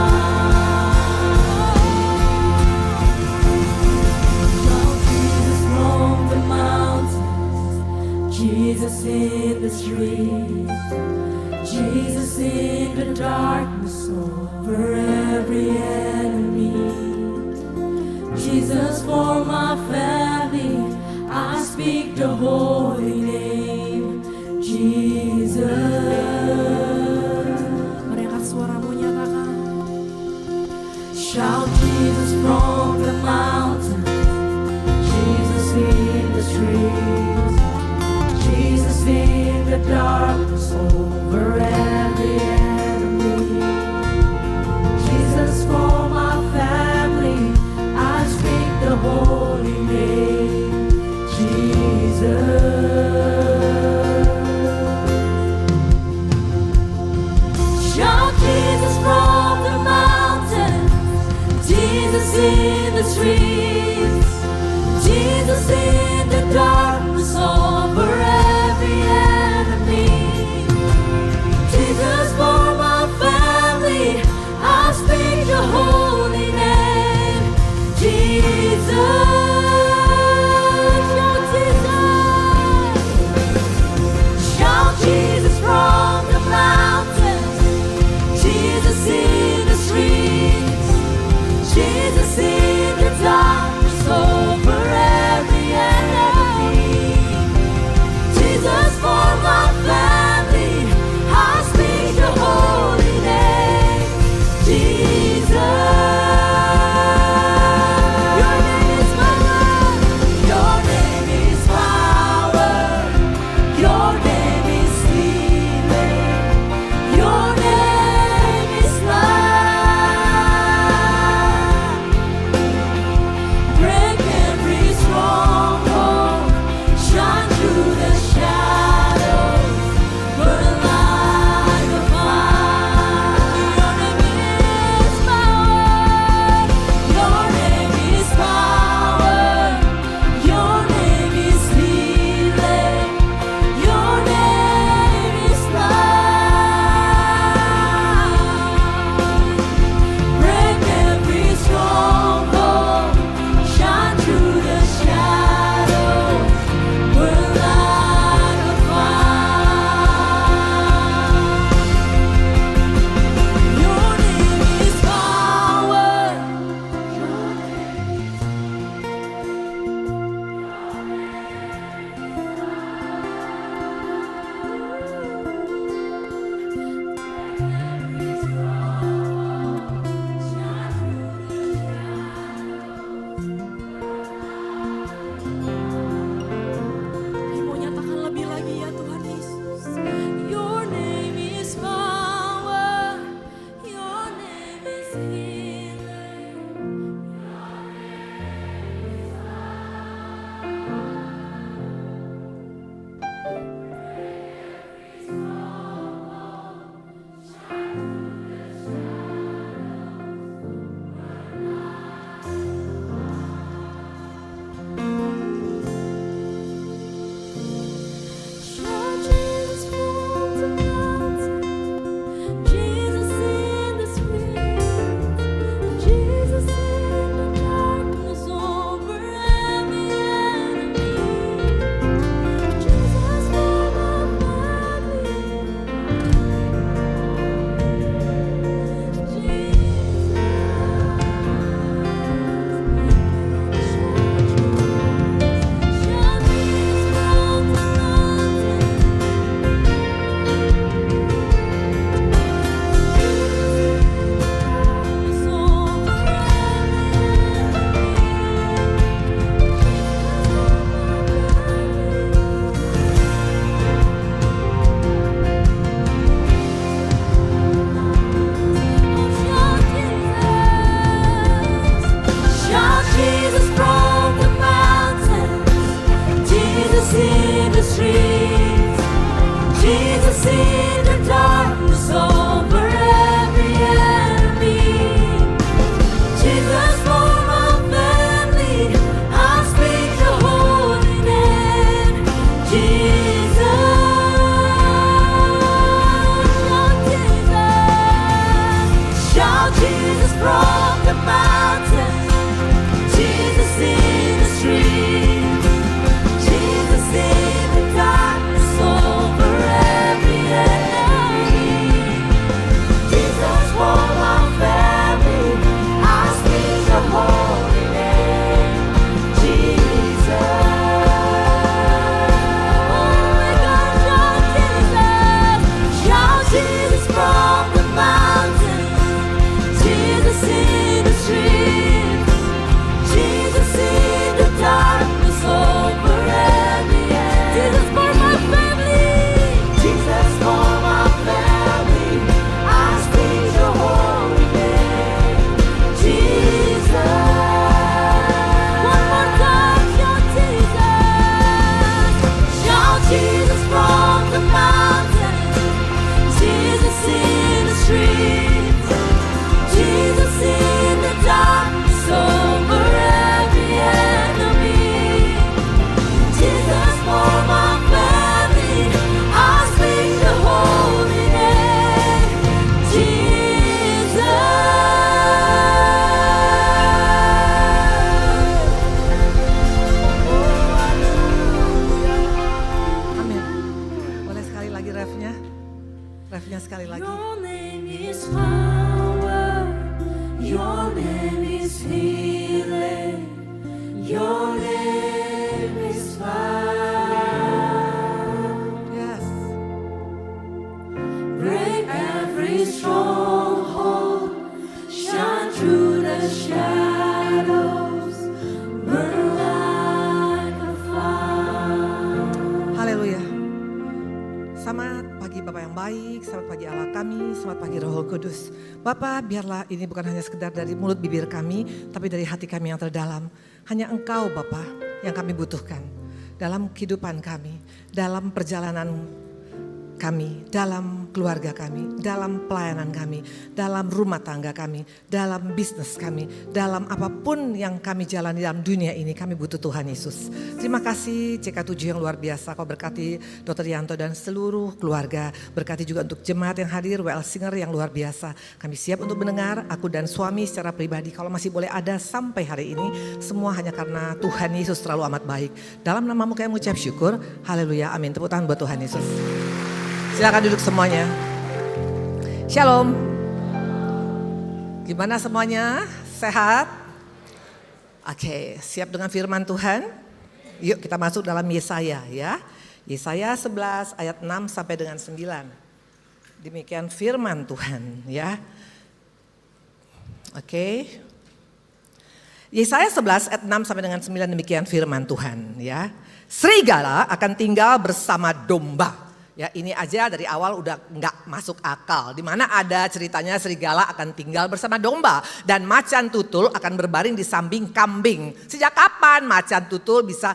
Jesus from the mountains, Jesus in the streets, Jesus in the darkness over every enemy. Jesus for my family, I speak the holy name, Jesus. Mari angkat suaramu, nyatakan. Shout Jesus from the mountains, Jesus in the streets, Jesus in the darkness over every enemy. Jesus for my family, I speak the holy name, Jesus. Shout Jesus from the mountains, Jesus in the streets, Jesus in the darkness over every enemy. Jesus for my family, I speak the holy name, Jesus. Shout Jesus. Shout Jesus from the mountains, Jesus in the streets, Jesus in the dark. is healing. Your name is power. Yes. Break every stronghold. Shine through the shadows. Burn like a fire. Haleluya. Selamat pagi Bapak yang baik, selamat pagi Allah kami, selamat pagi Roh Kudus. Bapak, biarlah ini bukan hanya sekedar dari mulut bibir kami, tapi dari hati kami yang terdalam. Hanya Engkau Bapak yang kami butuhkan dalam kehidupan kami, dalam perjalanan kami, dalam keluarga kami, dalam pelayanan kami, dalam rumah tangga kami, dalam bisnis kami, dalam apapun yang kami jalani dalam dunia ini, kami butuh Tuhan Yesus. Terima kasih CK7 yang luar biasa, Kau berkati Dr. Yanto dan seluruh keluarga, berkati juga untuk jemaat yang hadir, WL Singer yang luar biasa. Kami siap untuk mendengar, aku dan suami secara pribadi, kalau masih boleh ada sampai hari ini, semua hanya karena Tuhan Yesus terlalu amat baik. Dalam namamu kami mengucap syukur, haleluya, amin. Tepuk tangan buat Tuhan Yesus. Silakan duduk semuanya. Shalom. Gimana semuanya? Sehat? Oke, siap dengan firman Tuhan? Yuk kita masuk dalam Yesaya ya. Yesaya 11 ayat 6 sampai dengan 9. Demikian firman Tuhan ya. Oke. Yesaya 11 ayat 6 sampai dengan 9 demikian firman Tuhan ya. Serigala akan tinggal bersama domba. Ya ini aja dari awal udah nggak masuk akal. Dimana ada ceritanya serigala akan tinggal bersama domba dan macan tutul akan berbaring di samping kambing. Sejak kapan macan tutul bisa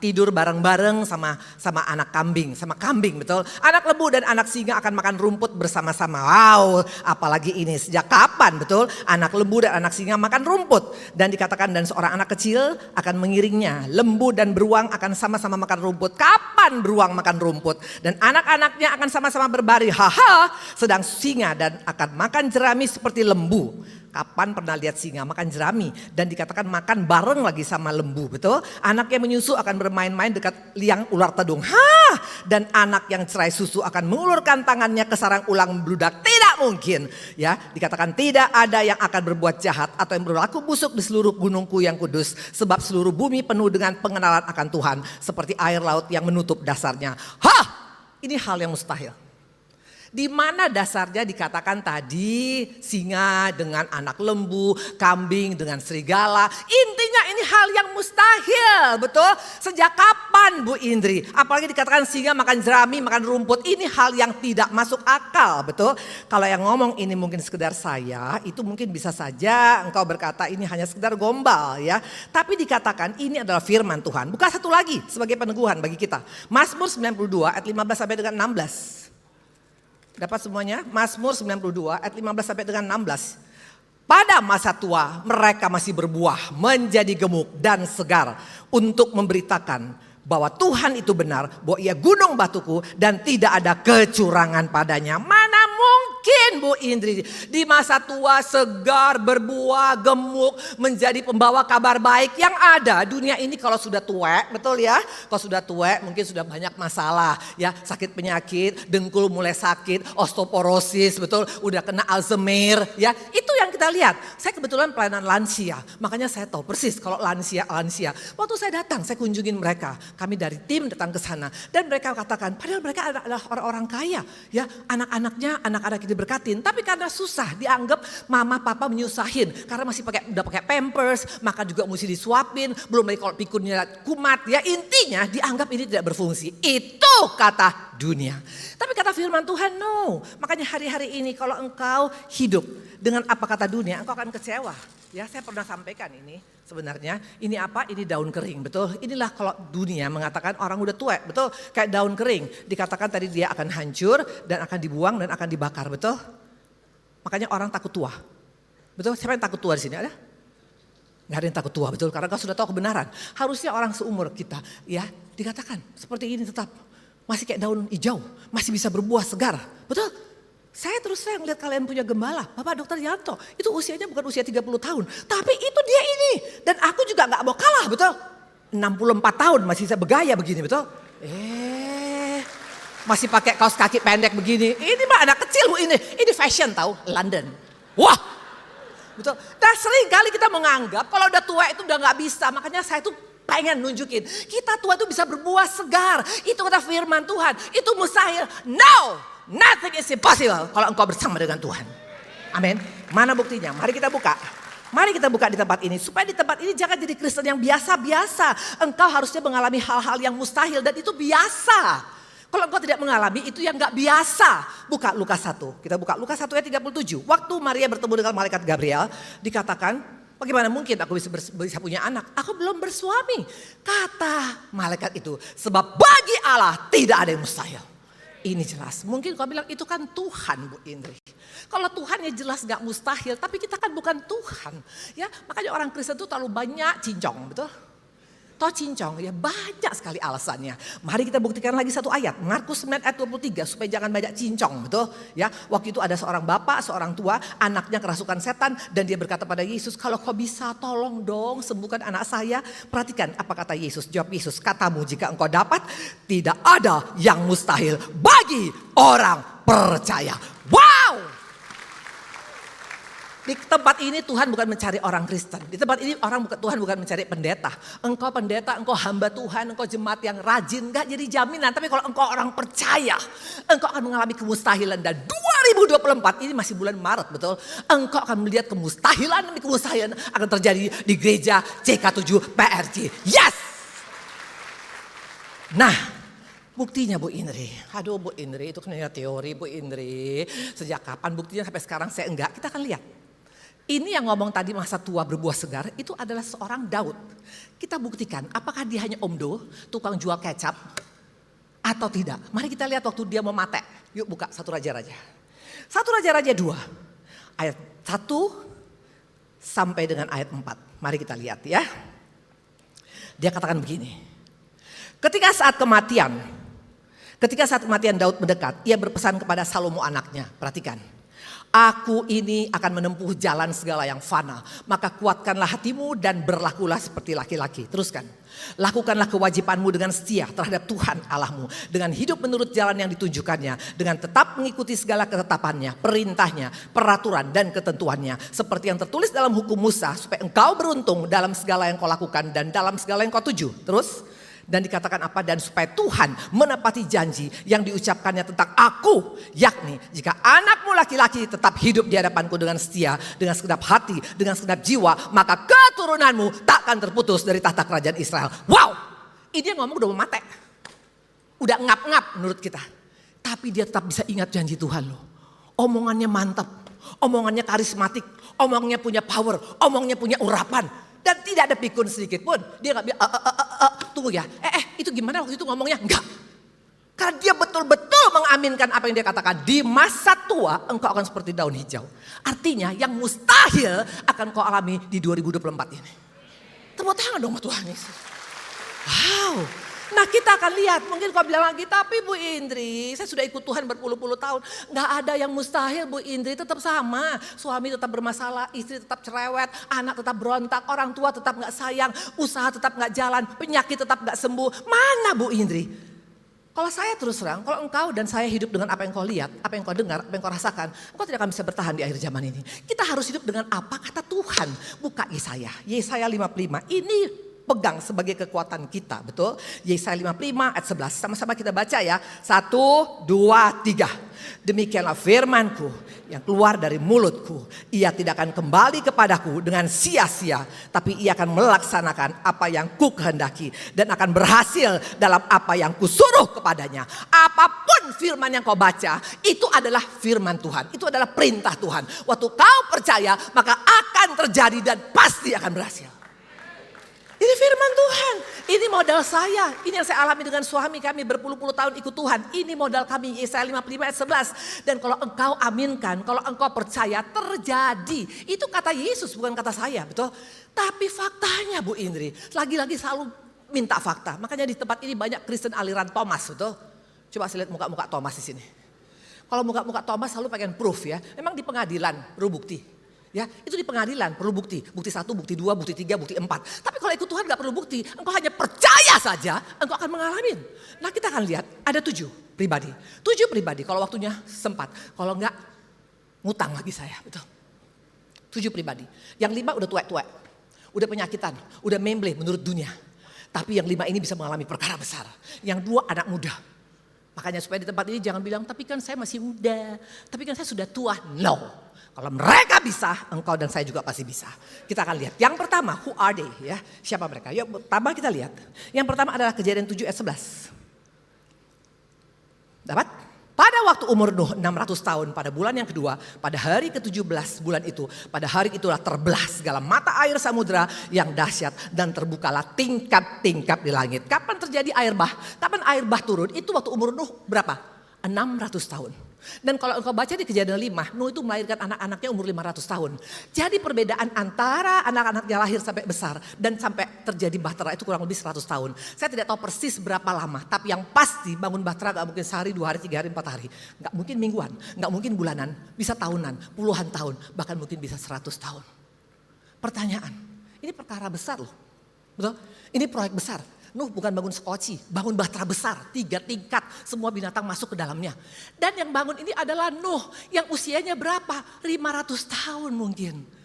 tidur bareng-bareng sama anak kambing, sama kambing betul? Anak lembu dan anak singa akan makan rumput bersama-sama. Wow, apalagi ini sejak kapan betul? Anak lembu dan anak singa makan rumput dan dikatakan dan seorang anak kecil akan mengiringnya. Lembu dan beruang akan sama-sama makan rumput. Kapan beruang makan rumput? Dan anak-anaknya akan sama-sama berbaring, haha, sedang singa dan akan makan jerami seperti lembu. Kapan pernah lihat singa makan jerami? Dan dikatakan makan bareng lagi sama lembu, betul? Anak yang menyusu akan bermain-main dekat liang ular tedung. Dan anak yang cerai susu akan mengulurkan tangannya ke sarang ulang beludak. Tidak mungkin. Ya, dikatakan tidak ada yang akan berbuat jahat atau yang berlaku busuk di seluruh gunungku yang kudus. Sebab seluruh bumi penuh dengan pengenalan akan Tuhan. Seperti air laut yang menutup dasarnya. Ini hal yang mustahil. Di mana dasarnya dikatakan tadi singa dengan anak lembu, kambing dengan serigala. Intinya ini hal yang mustahil, betul? Sejak kapan Bu Indri? Apalagi dikatakan singa makan jerami, makan rumput. Ini hal yang tidak masuk akal, betul? Kalau yang ngomong ini mungkin sekedar saya, itu mungkin bisa saja engkau berkata ini hanya sekedar gombal ya. Tapi dikatakan ini adalah firman Tuhan. Bukan satu lagi sebagai peneguhan bagi kita. Mazmur 92 ayat 15 sampai dengan 16. Dapat semuanya? Mazmur 92 ayat 15 sampai dengan 16. Pada masa tua mereka masih berbuah, menjadi gemuk dan segar untuk memberitakan bahwa Tuhan itu benar, bahwa ia gunung batuku dan tidak ada kecurangan padanya. Mana mungkin Bu Indri di masa tua segar, berbuah, gemuk, menjadi pembawa kabar baik. Yang ada dunia ini kalau sudah tua, betul ya? Kalau sudah tua mungkin sudah banyak masalah ya, sakit penyakit, dengkul mulai sakit, osteoporosis, betul, udah kena Alzheimer ya. Itu yang kita lihat. Saya kebetulan pelayanan lansia, makanya saya tahu persis kalau lansia. Waktu saya datang, saya kunjungin mereka. Kami dari tim datang ke sana dan mereka katakan, padahal mereka adalah orang-orang kaya ya, anak-anaknya anak-anak diberkatin, tapi karena susah dianggap mama papa menyusahin karena masih udah pakai pampers, makan juga mesti disuapin, belum lagi kalau pikunnya kumat ya, intinya dianggap ini tidak berfungsi. Itu kata dunia. Tapi kata firman Tuhan no. Makanya hari-hari ini kalau engkau hidup dengan apa kata dunia, engkau akan kecewa. Ya, saya pernah sampaikan ini sebenarnya. Ini apa? Ini daun kering, betul? Inilah kalau dunia mengatakan orang udah tua, betul? Kayak daun kering. Dikatakan tadi dia akan hancur dan akan dibuang dan akan dibakar, betul? Makanya orang takut tua. Betul? Siapa yang takut tua di sini? Ada? Nggak ada yang takut tua, betul? Karena kau sudah tahu kebenaran. Harusnya orang seumur kita, ya, dikatakan seperti ini tetap. Masih kayak daun hijau, masih bisa berbuah segar, betul? Saya terus terang lihat kalian punya gembala, Bapak Dr. Yanto, itu usianya bukan usia 30 tahun, tapi itu dia ini. Dan aku juga gak mau kalah, betul? 64 tahun masih bisa bergaya begini, betul? Masih pakai kaos kaki pendek begini. Ini mah anak kecil Bu ini fashion tahu, London. Wah, betul. Nah sering kali kita menganggap kalau udah tua itu udah nggak bisa. Makanya saya tuh pengen nunjukin, kita tua itu bisa berbuah segar. Itu kata firman Tuhan, itu mustahil. No, nothing is impossible kalau engkau bersama dengan Tuhan. Amin. Mana buktinya? Mari kita buka. Mari kita buka di tempat ini. Supaya di tempat ini jangan jadi Kristen yang biasa-biasa. Engkau harusnya mengalami hal-hal yang mustahil dan itu biasa. Kalau engkau tidak mengalami itu yang gak biasa. Buka Lukas 1. Kita buka Lukas 1 ayat 37. Waktu Maria bertemu dengan malaikat Gabriel, dikatakan, bagaimana mungkin aku bisa punya anak? Aku belum bersuami. Kata malaikat itu, sebab bagi Allah tidak ada yang mustahil. Ini jelas. Mungkin kau bilang itu kan Tuhan, Bu Indri. Kalau Tuhan ya jelas gak mustahil, tapi kita kan bukan Tuhan. Ya, makanya orang Kristen itu terlalu banyak cincong, betul? Toh cincong, ya banyak sekali alasannya. Mari kita buktikan lagi satu ayat. Markus 9 ayat 23 supaya jangan banyak cincong, betul? Ya, waktu itu ada seorang bapak, seorang tua, anaknya kerasukan setan dan dia berkata pada Yesus, kalau kau bisa tolong dong sembuhkan anak saya. Perhatikan apa kata Yesus. Jawab Yesus, katamu jika engkau dapat, tidak ada yang mustahil bagi orang percaya. Wow! Di tempat ini Tuhan bukan mencari orang Kristen. Di tempat ini Tuhan bukan mencari pendeta. Engkau pendeta, engkau hamba Tuhan, engkau jemaat yang rajin. Gak jadi jaminan. Tapi kalau engkau orang percaya, engkau akan mengalami kemustahilan. Dan 2024 ini masih bulan Maret, betul? Engkau akan melihat kemustahilan demi kemustahilan akan terjadi di gereja CK7 PRJ. Yes! Nah, buktinya Bu Indri. Aduh Bu Indri, itu kan teori Bu Indri. Sejak kapan buktinya sampai sekarang saya enggak. Kita akan lihat. Ini yang ngomong tadi masa tua berbuah segar itu adalah seorang Daud. Kita buktikan apakah dia hanya omdo, tukang jual kecap atau tidak. Mari kita lihat waktu dia mau mate. Yuk buka 1 Raja-Raja. 1 Raja-Raja 2 ayat 1 sampai dengan ayat 4. Mari kita lihat ya. Dia katakan begini. Ketika saat kematian Daud mendekat, ia berpesan kepada Salomo anaknya. Perhatikan. Aku ini akan menempuh jalan segala yang fana. Maka kuatkanlah hatimu dan berlakulah seperti laki-laki. Teruskan. Lakukanlah kewajibanmu dengan setia terhadap Tuhan Allahmu. Dengan hidup menurut jalan yang ditunjukkannya. Dengan tetap mengikuti segala ketetapannya, perintahnya, peraturan dan ketentuannya. Seperti yang tertulis dalam hukum Musa. Supaya engkau beruntung dalam segala yang kau lakukan dan dalam segala yang kau tuju. Terus. Dan dikatakan apa? Dan supaya Tuhan menepati janji yang diucapkannya tentang aku. Yakni jika anakmu laki-laki tetap hidup di hadapanku dengan setia, dengan segenap hati, dengan segenap jiwa, maka keturunanmu takkan terputus dari tahta kerajaan Israel. Wow! Ini yang ngomong udah mau mati. Udah ngap-ngap menurut kita. Tapi dia tetap bisa ingat janji Tuhan loh. Omongannya mantap. Omongannya karismatik. Omongannya punya power. Omongannya punya urapan. Dan tidak ada pikun sedikit pun. Dia gak bilang, tunggu ya. Itu gimana waktu itu ngomongnya? Enggak. Karena dia betul-betul mengaminkan apa yang dia katakan. Di masa tua engkau akan seperti daun hijau. Artinya yang mustahil akan kau alami di 2024 ini. Tepuk tangan dong Tuhan Yesus. Wow. Nah kita akan lihat, mungkin kau bilang lagi, tapi Bu Indri, saya sudah ikut Tuhan berpuluh-puluh tahun. Gak ada yang mustahil Bu Indri, tetap sama. Suami tetap bermasalah, istri tetap cerewet, anak tetap berontak, orang tua tetap gak sayang, usaha tetap gak jalan, penyakit tetap gak sembuh. Mana Bu Indri? Kalau saya terus terang, kalau engkau dan saya hidup dengan apa yang kau lihat, apa yang kau dengar, apa yang kau rasakan, engkau tidak akan bisa bertahan di akhir zaman ini. Kita harus hidup dengan apa kata Tuhan. Buka Yesaya 55, ini pegang sebagai kekuatan kita, betul? Yesaya 55 ayat 11, sama-sama kita baca ya. 1, 2, 3. Demikianlah firmanku yang keluar dari mulutku. Ia tidak akan kembali kepadaku dengan sia-sia, tapi ia akan melaksanakan apa yang ku kehendaki dan akan berhasil dalam apa yang kusuruh kepadanya. Apapun firman yang kau baca, itu adalah firman Tuhan. Itu adalah perintah Tuhan. Waktu kau percaya, maka akan terjadi dan pasti akan berhasil. Ini firman Tuhan, ini modal saya, ini yang saya alami dengan suami kami berpuluh-puluh tahun ikut Tuhan. Ini modal kami, Yesaya 55 ayat 11. Dan kalau engkau aminkan, kalau engkau percaya terjadi. Itu kata Yesus bukan kata saya, betul? Tapi faktanya Bu Indri, lagi-lagi selalu minta fakta. Makanya di tempat ini banyak Kristen aliran Thomas, betul? Coba saya lihat muka-muka Thomas di sini. Kalau muka-muka Thomas selalu pengen proof ya, memang di pengadilan perlu bukti. Ya, itu di pengadilan perlu bukti. Bukti 1, bukti 2, bukti 3, bukti 4. Tapi kalau ikut Tuhan gak perlu bukti. Engkau hanya percaya saja, engkau akan mengalami. Nah kita akan lihat, ada 7 pribadi. 7 pribadi kalau waktunya sempat. Kalau enggak, ngutang lagi saya. Betul. 7 pribadi. Yang 5 udah tua-tua, udah penyakitan, udah memble menurut dunia. Tapi yang 5 ini bisa mengalami perkara besar. Yang 2 anak muda. Makanya supaya di tempat ini jangan bilang, tapi kan saya masih muda, tapi kan saya sudah tua. No. Kalau mereka bisa, engkau dan saya juga pasti bisa. Kita akan lihat. Yang pertama, who are they? Ya, siapa mereka? Yuk, pertama kita lihat. Yang pertama adalah Kejadian 7 ayat 11. Dapat? Pada waktu umur Nuh 600 tahun, pada bulan yang kedua, pada hari ke-17 bulan itu, pada hari itulah terbelah segala mata air samudera yang dahsyat dan terbukalah tingkap-tingkap di langit. Kapan terjadi air bah? Kapan air bah turun? Itu waktu umur Nuh berapa? 600 tahun. Dan kalau engkau baca di Kejadian 5, Nuh itu melahirkan anak-anaknya umur 500 tahun. Jadi perbedaan antara anak-anaknya lahir sampai besar dan sampai terjadi bahtera itu kurang lebih 100 tahun. Saya tidak tahu persis berapa lama, tapi yang pasti bangun bahtera gak mungkin sehari, 2 hari, 3 hari, 4 hari. Gak mungkin mingguan, gak mungkin bulanan, bisa tahunan, puluhan tahun, bahkan mungkin bisa 100 tahun. Pertanyaan, ini perkara besar loh. Betul? Ini proyek besar. Nuh bukan bangun skoci, bangun bahtera besar, 3 tingkat, semua binatang masuk ke dalamnya. Dan yang bangun ini adalah Nuh yang usianya berapa? 500 tahun mungkin.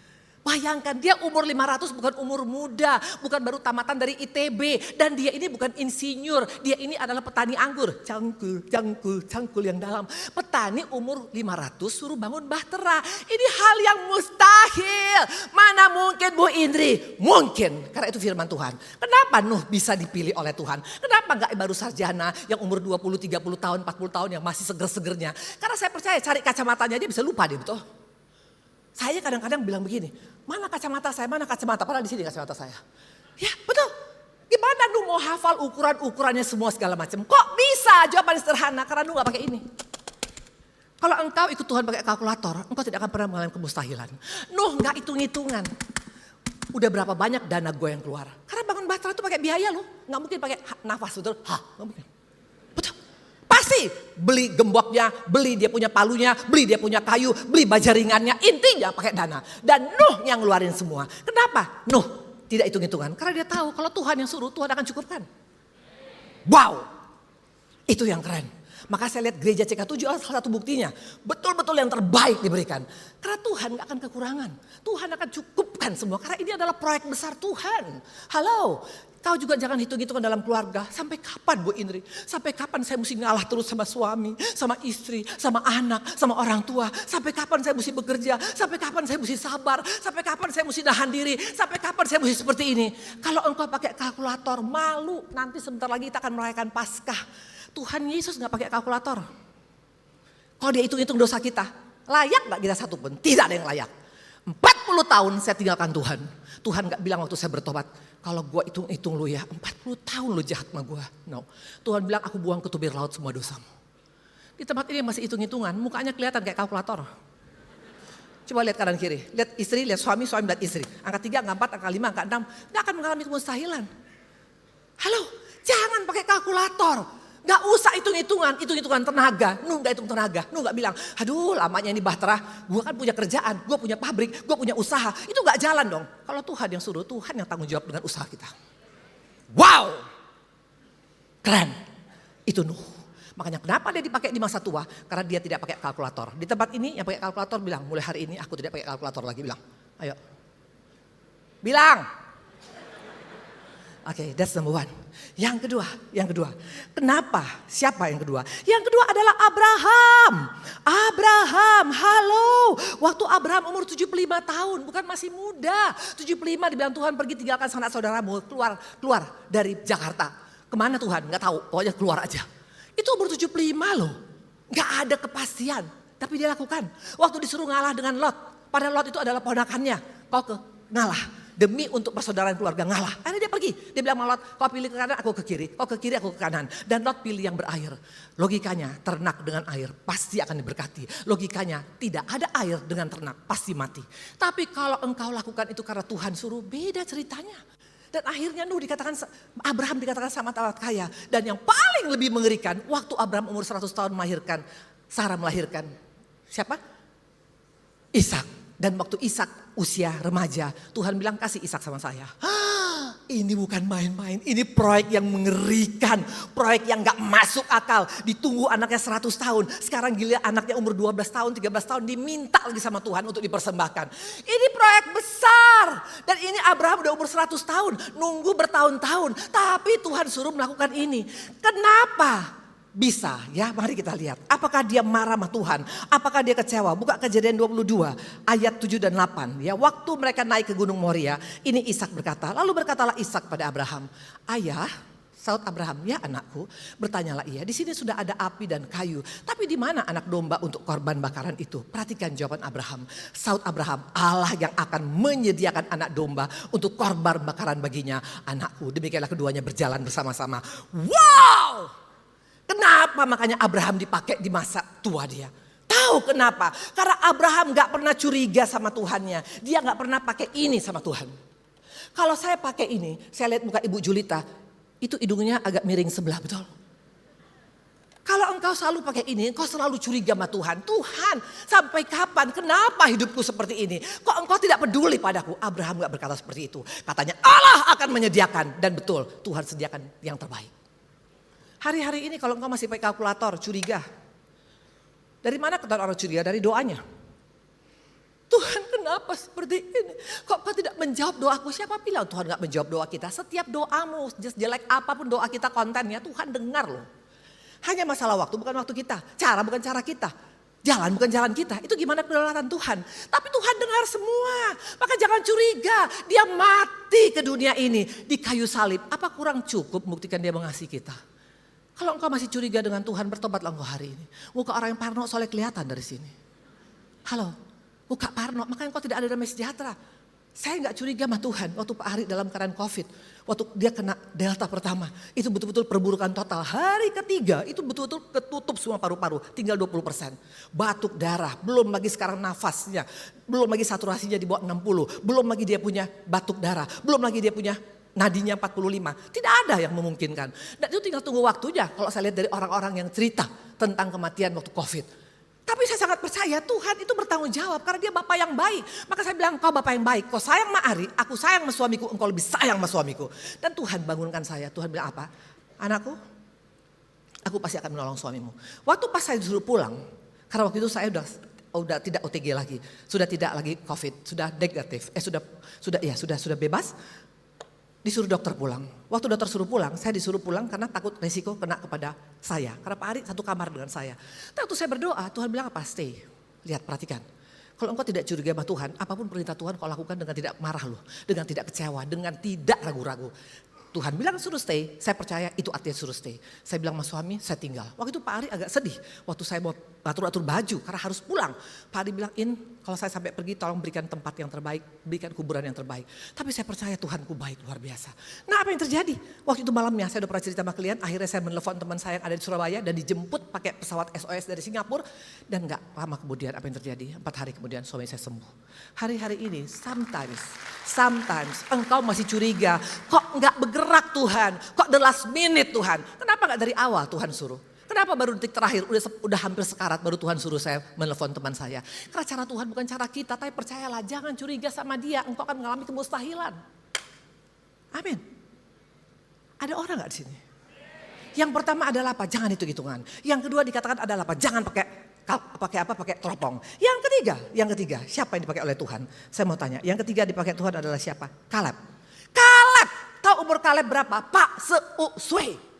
Bayangkan dia umur 500 bukan umur muda, bukan baru tamatan dari ITB. Dan dia ini bukan insinyur, dia ini adalah petani anggur. Cangkul yang dalam. Petani umur 500 suruh bangun bahtera. Ini hal yang mustahil. Mana mungkin Bu Indri? Mungkin, karena itu firman Tuhan. Kenapa Nuh bisa dipilih oleh Tuhan? Kenapa gak baru sarjana yang umur 20, 30 tahun, 40 tahun yang masih seger-segernya? Karena saya percaya cari kacamatanya dia bisa lupa dia, betul? Saya kadang-kadang bilang begini, mana kacamata saya, mana kacamata, padahal di sini kacamata saya. Ya betul, gimana Nuh mau hafal ukuran-ukurannya semua segala macam. Kok bisa? Jawaban sederhana, karena Nuh gak pakai ini. Kalau engkau ikut Tuhan pakai kalkulator, engkau tidak akan pernah mengalami kemustahilan. Nuh gak hitung-hitungan. Udah berapa banyak dana gue yang keluar. Karena bangun bahtera itu pakai biaya loh, gak mungkin pakai nafas, betul? Gak mungkin. Pasti beli gemboknya, beli dia punya palunya, beli dia punya kayu, beli baja ringannya, intinya pakai dana. Dan Nuh yang ngeluarin semua. Kenapa? Nuh tidak hitung-hitungan. Karena dia tahu kalau Tuhan yang suruh, Tuhan akan cukupkan. Wow, itu yang keren. Maka saya lihat gereja CK7 adalah salah satu buktinya. Betul-betul yang terbaik diberikan. Karena Tuhan gak akan kekurangan. Tuhan akan cukupkan semua. Karena ini adalah proyek besar Tuhan. Halo. Kau juga jangan hitung-hitungan dalam keluarga. Sampai kapan Bu Indri? Sampai kapan saya mesti ngalah terus sama suami, sama istri, sama anak, sama orang tua? Sampai kapan saya mesti bekerja? Sampai kapan saya mesti sabar? Sampai kapan saya mesti nahan diri? Sampai kapan saya mesti seperti ini? Kalau engkau pakai kalkulator, malu. Nanti sebentar lagi kita akan merayakan Paskah. Tuhan Yesus gak pakai kalkulator. Kalau dia hitung-hitung dosa kita, layak gak kita satu pun? Tidak ada yang layak. 40 tahun saya tinggalkan Tuhan. Tuhan gak bilang waktu saya bertobat, kalau gue hitung-hitung lu ya, 40 tahun lu jahat sama gue. No. Tuhan bilang aku buang ke tubir laut semua dosamu. Di tempat ini masih hitung-hitungan, mukanya kelihatan kayak kalkulator. Coba lihat kanan kiri, lihat istri, lihat suami, suami lihat istri. Angka 3, angka 4, angka 5, angka 6, gak akan mengalami kemustahilan. Halo, jangan pakai kalkulator. Gak usah hitung-hitungan tenaga. Nuh gak hitung tenaga. Nuh gak bilang, aduh lamanya ini bahtera. Gue kan punya kerjaan, gue punya pabrik, gue punya usaha. Itu gak jalan dong. Kalau Tuhan yang suruh, Tuhan yang tanggung jawab dengan usaha kita. Wow, keren. Itu Nuh. Makanya kenapa dia dipakai di masa tua? Karena dia tidak pakai kalkulator. Di tempat ini yang pakai kalkulator bilang, mulai hari ini aku tidak pakai kalkulator lagi. Bilang, ayo. Bilang. Oke, that's number one. Yang kedua. Kenapa? Siapa yang kedua? Yang kedua adalah Abraham. Abraham, halo. Waktu Abraham umur 75 tahun, bukan masih muda. 75 dibilang Tuhan pergi tinggalkan sanak saudaramu, keluar dari Jakarta. Kemana Tuhan? Gak tahu, pokoknya keluar aja. Itu umur 75 loh. Gak ada kepastian, tapi dia lakukan. Waktu disuruh ngalah dengan Lot, padahal Lot itu adalah ponakannya. Kau ngalah. Demi untuk persaudaraan keluarga ngalah. Akhirnya dia pergi. Dia bilang sama Lot, kau pilih ke kanan, aku ke kiri. Kau ke kiri, aku ke kanan. Dan Lot pilih yang berair. Logikanya ternak dengan air pasti akan diberkati. Logikanya tidak ada air dengan ternak pasti mati. Tapi kalau engkau lakukan itu karena Tuhan suruh, beda ceritanya. Dan akhirnya Abraham dikatakan sama taat kaya. Dan yang paling lebih mengerikan, waktu Abraham umur 100 tahun melahirkan, Sarah melahirkan siapa? Ishak. Dan waktu Ishak usia remaja, Tuhan bilang kasih Ishak sama saya. Ini bukan main-main, ini proyek yang mengerikan. Proyek yang gak masuk akal. Ditunggu anaknya 100 tahun. Sekarang gila anaknya umur 12 tahun, 13 tahun diminta lagi sama Tuhan untuk dipersembahkan. Ini proyek besar. Dan ini Abraham udah umur 100 tahun. Nunggu bertahun-tahun. Tapi Tuhan suruh melakukan ini. Kenapa? Bisa ya, mari kita lihat. Apakah dia marah sama Tuhan? Apakah dia kecewa? Buka Kejadian 22 ayat 7 dan 8. Ya, waktu mereka naik ke Gunung Moria, ini Ishak berkata, lalu berkatalah Ishak pada Abraham, "Ayah," saut Abraham, "Ya anakku," bertanyalah ia, "di sini sudah ada api dan kayu, tapi di mana anak domba untuk korban bakaran itu?" Perhatikan jawaban Abraham. Saut Abraham, "Allah yang akan menyediakan anak domba untuk korban bakaran baginya, anakku." Demikianlah keduanya berjalan bersama-sama. Wow! Kenapa makanya Abraham dipakai di masa tua dia? Tahu kenapa? Karena Abraham gak pernah curiga sama Tuhannya. Dia gak pernah pakai ini sama Tuhan. Kalau saya pakai ini, saya lihat muka Ibu Julita, itu hidungnya agak miring sebelah, betul? Kalau engkau selalu pakai ini, engkau selalu curiga sama Tuhan. Tuhan, sampai kapan? Kenapa hidupku seperti ini? Kok engkau tidak peduli padaku? Abraham gak berkata seperti itu. Katanya Allah akan menyediakan. Dan betul, Tuhan sediakan yang terbaik. Hari-hari ini kalau engkau masih pakai kalkulator, curiga. Dari mana ketahuan orang curiga? Dari doanya. Tuhan, kenapa seperti ini? Kok kau tidak menjawab doaku? Siapa bilang Tuhan gak menjawab doa kita? Setiap doamu, jelek apapun doa kita kontennya, Tuhan dengar loh. Hanya masalah waktu, bukan waktu kita. Cara bukan cara kita. Jalan bukan jalan kita. Itu gimana kedaulatan Tuhan. Tapi Tuhan dengar semua. Maka jangan curiga. Dia mati ke dunia ini di kayu salib. Apa kurang cukup membuktikan dia mengasihi kita? Kalau engkau masih curiga dengan Tuhan, bertobatlah engkau hari ini. Muka orang yang parno soalnya kelihatan dari sini. Halo, muka parno, makanya engkau tidak ada damai sejahtera. Saya gak curiga sama Tuhan waktu Pak Hari dalam keadaan COVID. Waktu dia kena Delta pertama, itu betul-betul perburukan total. Hari ketiga itu betul-betul ketutup semua paru-paru, tinggal 20%. Batuk darah, belum lagi sekarang nafasnya, belum lagi saturasinya di bawah 60, belum lagi dia punya batuk darah, belum lagi dia punya nadinya 45, tidak ada yang memungkinkan. Dan itu tinggal tunggu waktunya kalau saya lihat dari orang-orang yang cerita tentang kematian waktu COVID. Tapi saya sangat percaya Tuhan itu bertanggung jawab karena dia Bapa yang baik. Maka saya bilang, kau Bapa yang baik, kau sayang sama Ari, aku sayang sama suamiku, engkau lebih sayang sama suamiku. Dan Tuhan bangunkan saya, Tuhan bilang apa? Anakku, aku pasti akan menolong suamimu. Waktu pas saya disuruh pulang, karena waktu itu saya udah tidak OTG lagi, sudah tidak lagi COVID, sudah negatif, sudah bebas. Disuruh dokter pulang. Waktu dokter suruh pulang, saya disuruh pulang karena takut resiko kena kepada saya. Karena Pak Ari satu kamar dengan saya. Tapi waktu saya berdoa, Tuhan bilang apa? Stay. Lihat, perhatikan. Kalau engkau tidak curiga sama Tuhan, apapun perintah Tuhan kau lakukan dengan tidak marah loh. Dengan tidak kecewa, dengan tidak ragu-ragu. Tuhan bilang suruh stay, saya percaya itu artinya suruh stay. Saya bilang sama suami, saya tinggal. Waktu itu Pak Ari agak sedih. Waktu saya mau atur-atur baju karena harus pulang. Pak Ari bilang, kalau saya sampai pergi tolong berikan tempat yang terbaik, berikan kuburan yang terbaik. Tapi saya percaya Tuhanku baik luar biasa. Nah apa yang terjadi? Waktu itu malamnya saya udah pernah cerita sama klien, akhirnya saya menelpon teman saya yang ada di Surabaya dan dijemput pakai pesawat SOS dari Singapura. Dan gak lama kemudian apa yang terjadi? 4 hari kemudian suami saya sembuh. Hari-hari ini sometimes engkau masih curiga, kok gak bergerak Tuhan, kok the last minute Tuhan. Kenapa gak dari awal Tuhan suruh? Kenapa baru detik terakhir, udah hampir sekarat baru Tuhan suruh saya menelpon teman saya. Karena cara Tuhan bukan cara kita, tapi percayalah jangan curiga sama dia, engkau akan mengalami kemustahilan. Amin. Ada orang gak di sini? Yang pertama adalah apa? Jangan hitung-hitungan. Yang kedua dikatakan adalah apa? Jangan pakai teropong. Yang ketiga, siapa yang dipakai oleh Tuhan? Saya mau tanya, yang ketiga dipakai Tuhan adalah siapa? Kaleb. Tahu umur Kaleb berapa? Pak Seuswe.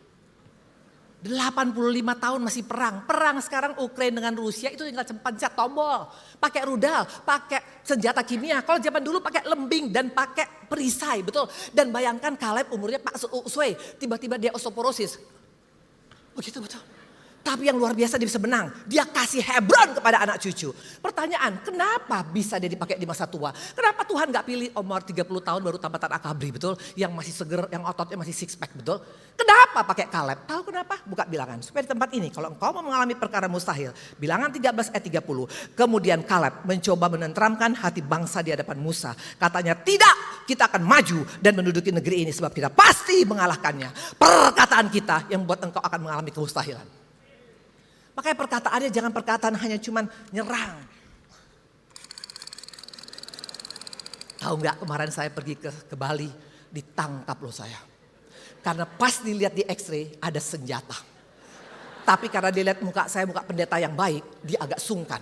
85 tahun masih perang. Perang sekarang Ukraina dengan Rusia itu tinggal pencet tombol. Pakai rudal, pakai senjata kimia. Kalau zaman dulu pakai lembing dan pakai perisai, betul. Dan bayangkan Kaleb umurnya Pak Seuswe, tiba-tiba dia osteoporosis. Begitu betul. Tapi yang luar biasa dia bisa menang. Dia kasih Hebron kepada anak cucu. Pertanyaan, kenapa bisa dia dipakai di masa tua? Kenapa Tuhan gak pilih umur 30 tahun baru tambatan akabri, betul? Yang masih seger, yang ototnya masih six pack, betul? Kenapa pakai Kaleb? Tahu kenapa? Buka bilangan. Supaya di tempat ini, kalau engkau mau mengalami perkara mustahil. Bilangan 13 ayat 30. Kemudian Kaleb mencoba menenteramkan hati bangsa di hadapan Musa. Katanya, tidak, kita akan maju dan menduduki negeri ini sebab kita pasti mengalahkannya. Perkataan kita yang membuat engkau akan mengalami kemustahilan. Makanya perkataannya jangan perkataan hanya cuman nyerang. Tahu nggak kemarin saya pergi ke Bali, ditangkap loh saya. Karena pas dilihat di X-ray ada senjata. Tapi karena dia lihat muka saya, muka pendeta yang baik, dia agak sungkan.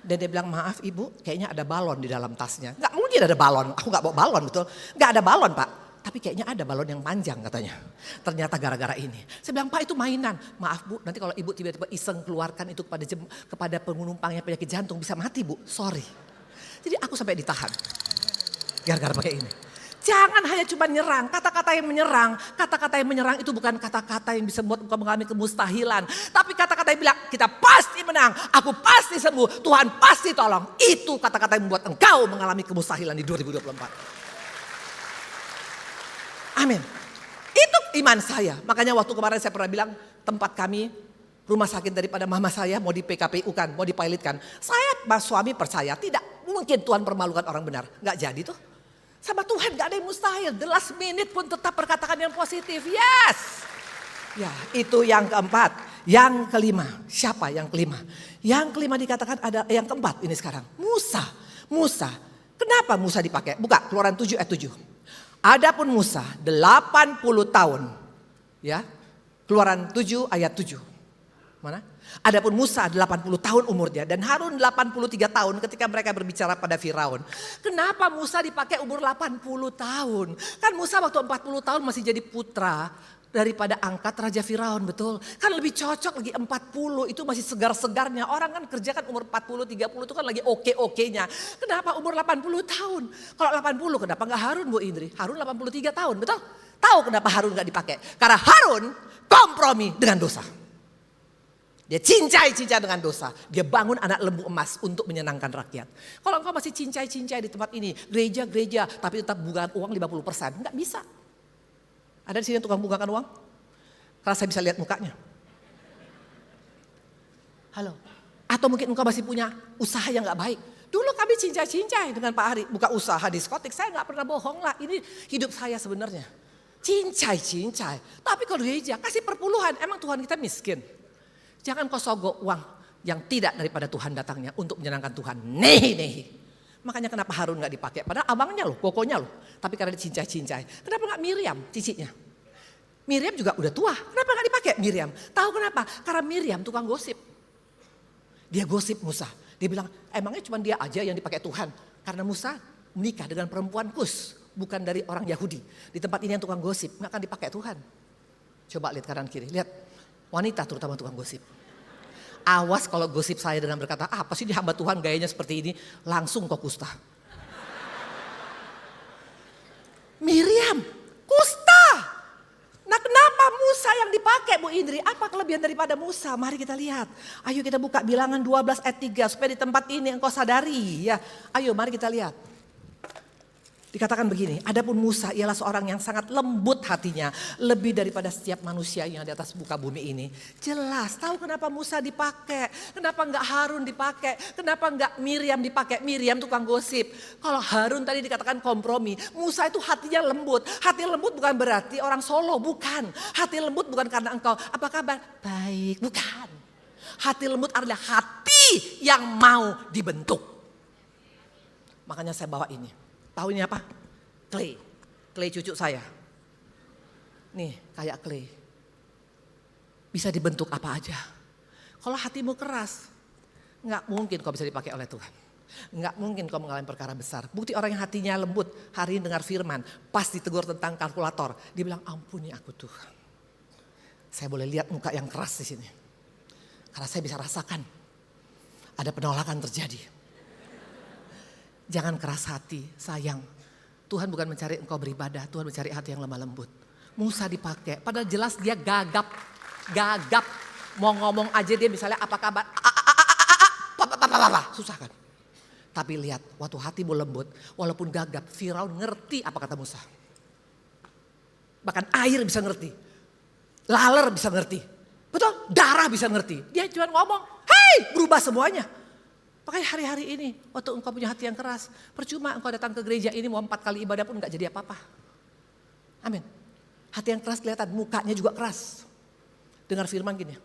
Dan dia bilang, maaf ibu, kayaknya ada balon di dalam tasnya. Nggak mungkin ada balon, aku nggak bawa balon betul. Nggak ada balon pak, tapi kayaknya ada balon yang panjang katanya. Ternyata gara-gara ini. Saya bilang, pak itu mainan. Maaf bu, nanti kalau ibu tiba-tiba iseng keluarkan itu kepada penumpang yang penyakit jantung bisa mati bu, sorry. Jadi aku sampai ditahan. Gara-gara pakai ini. Jangan hanya cuma nyerang, kata-kata yang menyerang itu bukan kata-kata yang bisa membuat engkau mengalami kemustahilan. Tapi kata-kata yang bilang, kita pasti menang, aku pasti sembuh, Tuhan pasti tolong. Itu kata-kata yang membuat engkau mengalami kemustahilan di 2024. Amin. Itu iman saya. Makanya waktu kemarin saya pernah bilang, tempat kami, rumah sakit daripada mama saya mau di PKPU-kan, mau dipilotkan. Saya, mas suami percaya, tidak mungkin Tuhan permalukan orang benar. Gak jadi tuh. Sama Tuhan gak ada yang mustahil. The last minute pun tetap berkatakan yang positif. Yes. Ya itu yang keempat. Yang kelima. Siapa yang kelima? Yang kelima dikatakan ada yang keempat ini sekarang. Musa. Kenapa Musa dipakai? Buka Keluaran 7 ayat 7. Adapun Musa 80 tahun. Ya. Keluaran 7 ayat 7. Mana? Adapun Musa 80 tahun umurnya dan Harun 83 tahun ketika mereka berbicara pada Firaun. Kenapa Musa dipakai umur 80 tahun? Kan Musa waktu 40 tahun masih jadi putra daripada angkat Raja Firaun, betul? Kan lebih cocok lagi 40, itu masih segar-segarnya. Orang kan kerja kan umur 40, 30 itu kan lagi oke-okenya. Kenapa umur 80 tahun? Kalau 80 kenapa gak Harun Bu Indri? Harun 83 tahun, betul? Tahu kenapa Harun gak dipakai? Karena Harun kompromi dengan dosa. Dia cincai dengan dosa. Dia bangun anak lembu emas untuk menyenangkan rakyat. Kalau engkau masih cincai di tempat ini, gereja, tapi tetap bunggaan uang 50%, nggak bisa. Ada di sini tukang bunggakan uang? Karena saya bisa lihat mukanya. Halo. Atau mungkin engkau masih punya usaha yang nggak baik. Dulu kami cincai dengan Pak Hari, buka usaha diskotik. Saya nggak pernah bohong lah. Ini hidup saya sebenarnya. Cincai. Tapi kalau gereja kasih perpuluhan, emang Tuhan kita miskin. Jangan kau sogok uang yang tidak daripada Tuhan datangnya untuk menyenangkan Tuhan. Nehi. Makanya kenapa Harun gak dipakai? Padahal abangnya loh, kokonya loh. Tapi karena dicincai. Kenapa gak Miriam cicitnya? Miriam juga udah tua. Kenapa gak dipakai Miriam? Tahu kenapa? Karena Miriam tukang gosip. Dia gosip Musa. Dia bilang emangnya cuma dia aja yang dipakai Tuhan. Karena Musa menikah dengan perempuan Kus. Bukan dari orang Yahudi. Di tempat ini yang tukang gosip. Gak akan dipakai Tuhan. Coba lihat kanan kiri. Lihat. Wanita terutama tukang gosip. Awas kalau gosip saya dengan berkata, apa sih di hamba Tuhan gayanya seperti ini. Langsung kau kusta. Miriam, kusta. Nah kenapa Musa yang dipakai Bu Indri? Apa kelebihan daripada Musa? Mari kita lihat. Ayo kita buka Bilangan 12 ayat 3. Supaya di tempat ini engkau sadari. Ya, ayo mari kita lihat. Dikatakan begini, adapun Musa ialah seorang yang sangat lembut hatinya. Lebih daripada setiap manusia yang di atas muka bumi ini. Jelas, tahu kenapa Musa dipakai. Kenapa enggak Harun dipakai. Kenapa enggak Miriam dipakai. Miriam tukang gosip. Kalau Harun tadi dikatakan kompromi. Musa itu hatinya lembut. Hati lembut bukan berarti orang Solo, bukan. Hati lembut bukan karena engkau, apa kabar? Baik, bukan. Hati lembut adalah hati yang mau dibentuk. Makanya saya bawa ini. Tahu ini apa? Clay. Clay cucu saya. Nih kayak clay. Bisa dibentuk apa aja. Kalau hatimu keras, nggak mungkin kau bisa dipakai oleh Tuhan. Nggak mungkin kau mengalami perkara besar. Bukti orang yang hatinya lembut, hari ini dengar firman, pas ditegur tentang kalkulator, dia bilang ampuni aku Tuhan. Saya boleh lihat muka yang keras di sini. Karena saya bisa rasakan ada penolakan terjadi. Jangan keras hati, sayang. Tuhan bukan mencari engkau beribadah, Tuhan mencari hati yang lemah lembut. Musa dipakai, padahal jelas dia gagap. Mau ngomong aja dia misalnya apa kabar, susah kan. Tapi lihat, waktu hatimu lembut, walaupun gagap, Firaun ngerti apa kata Musa. Bahkan air bisa ngerti, laler bisa ngerti, betul, darah bisa ngerti. Dia cuma ngomong, hei, berubah semuanya. Makanya hari-hari ini waktu engkau punya hati yang keras, percuma engkau datang ke gereja ini mau 4 kali ibadah pun gak jadi apa-apa. Amin. Hati yang keras kelihatan, mukanya juga keras. Dengar firman gini.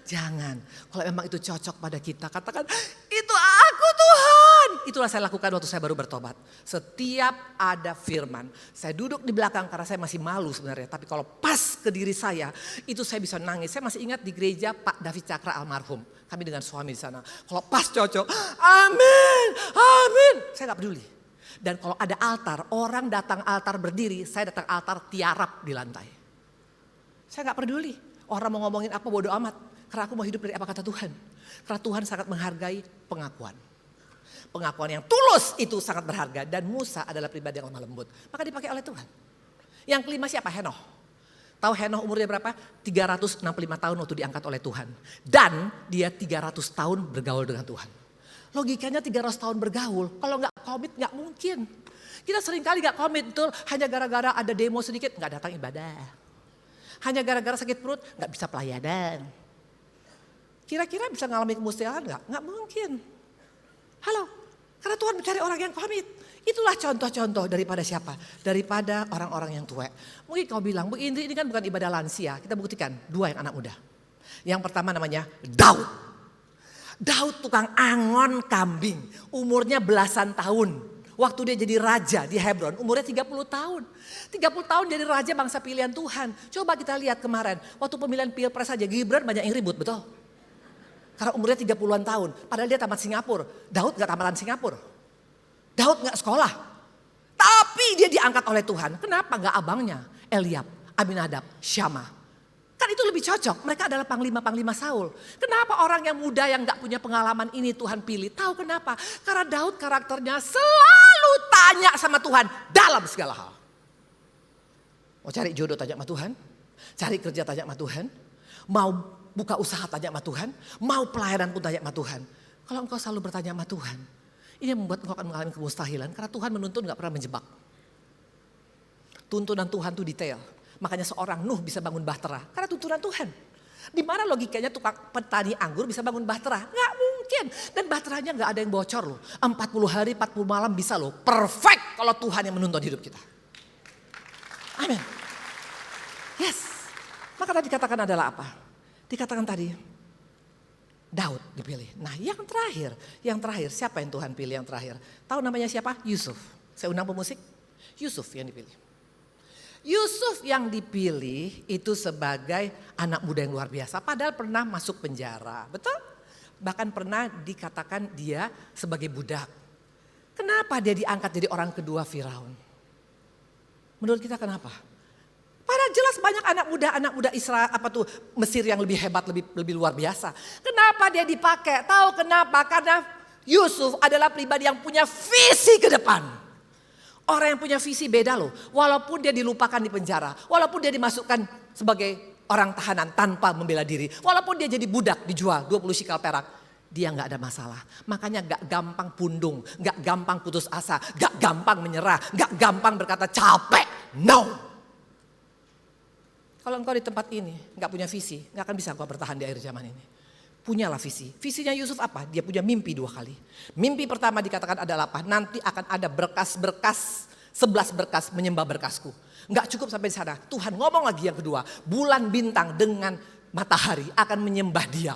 Jangan, kalau memang itu cocok pada kita, katakan itu aku Tuhan. itulah saya lakukan waktu saya baru bertobat. Setiap ada firman, saya duduk di belakang karena saya masih malu sebenarnya. Tapi kalau pas ke diri saya, itu saya bisa nangis. Saya masih ingat di gereja Pak David Cakra almarhum. Kami dengan suami di sana. Kalau pas cocok, amin, amin. Saya gak peduli. Dan kalau ada altar, orang datang altar berdiri, saya datang altar tiarap di lantai. Saya gak peduli. Orang mau ngomongin apa bodo amat. Karena aku mau hidup dari apa kata Tuhan. Karena Tuhan sangat menghargai pengakuan. Pengakuan yang tulus itu sangat berharga. Dan Musa adalah pribadi yang lemah lembut. Maka dipakai oleh Tuhan. Yang kelima siapa? Henoh. Tahu Henoh umurnya berapa? 365 tahun waktu diangkat oleh Tuhan. Dan dia 300 tahun bergaul dengan Tuhan. Logikanya 300 tahun bergaul. Kalau nggak komit nggak mungkin. Kita seringkali nggak komit betul. Hanya gara-gara ada demo sedikit nggak datang ibadah. Hanya gara-gara sakit perut nggak bisa pelayanan. Kira-kira bisa ngalami kemustiaan nggak? Nggak mungkin. Halo, karena Tuhan mencari orang yang komit. Itulah contoh-contoh daripada siapa? Daripada orang-orang yang tua. Mungkin kau bilang, Bu Indri ini kan bukan ibadah lansia. Kita buktikan, 2 yang anak muda. Yang pertama namanya Daud. Daud tukang angon kambing. Umurnya belasan tahun. Waktu dia jadi raja di Hebron, umurnya 30 tahun. 30 tahun jadi raja bangsa pilihan Tuhan. Coba kita lihat kemarin, waktu pemilihan pilpres saja Gibran banyak yang ribut, betul? Karena umurnya 30-an tahun. Padahal dia tamat Singapura. Daud gak tamatan Singapura. Daud gak sekolah. Tapi dia diangkat oleh Tuhan. Kenapa gak abangnya? Eliab, Aminadab, Syama. Kan itu lebih cocok. Mereka adalah panglima-panglima Saul. Kenapa orang yang muda yang gak punya pengalaman ini Tuhan pilih? Tahu kenapa? Karena Daud karakternya selalu tanya sama Tuhan dalam segala hal. Mau cari jodoh tanya sama Tuhan. Cari kerja tanya sama Tuhan. Mau buka usaha tanya sama Tuhan. Mau pelayanan pun tanya sama Tuhan. Kalau engkau selalu bertanya sama Tuhan. Ini yang membuat engkau akan mengalami kemustahilan. Karena Tuhan menuntun gak pernah menjebak. Tuntunan Tuhan itu detail. Makanya seorang Nuh bisa bangun bahtera. Karena tuntunan Tuhan. Di mana logikanya tukang petani anggur bisa bangun bahtera? Gak mungkin. Dan bahteranya gak ada yang bocor loh. 40 hari 40 malam bisa loh. Perfect kalau Tuhan yang menuntun hidup kita. Amin. Yes. Maka tadi dikatakan adalah apa? Dikatakan tadi Daud dipilih. Nah yang terakhir siapa yang Tuhan pilih yang terakhir? Tahu namanya siapa? Yusuf. Saya undang pemusik. Yusuf yang dipilih. Yusuf yang dipilih itu sebagai anak muda yang luar biasa. Padahal pernah masuk penjara. Betul? Bahkan pernah dikatakan dia sebagai budak. Kenapa dia diangkat jadi orang kedua Firaun? Menurut kita kenapa? Padahal jelas banyak anak muda Israel Mesir yang lebih hebat, lebih luar biasa. Kenapa dia dipakai? Tahu kenapa? Karena Yusuf adalah pribadi yang punya visi ke depan. Orang yang punya visi beda loh. Walaupun dia dilupakan di penjara, walaupun dia dimasukkan sebagai orang tahanan tanpa membela diri, walaupun dia jadi budak dijual 20 sikal perak, dia nggak ada masalah. Makanya nggak gampang pundung, nggak gampang putus asa, nggak gampang menyerah, nggak gampang berkata capek. No. Kalau engkau di tempat ini nggak punya visi, nggak akan bisa engkau bertahan di akhir zaman ini. Punyalah visi. Visinya Yusuf apa? Dia punya mimpi 2 kali. Mimpi pertama dikatakan adalah apa? Nanti akan ada berkas-berkas, 11 berkas menyembah berkasku. Nggak cukup sampai di sana. Tuhan ngomong lagi yang kedua. Bulan bintang dengan matahari akan menyembah dia.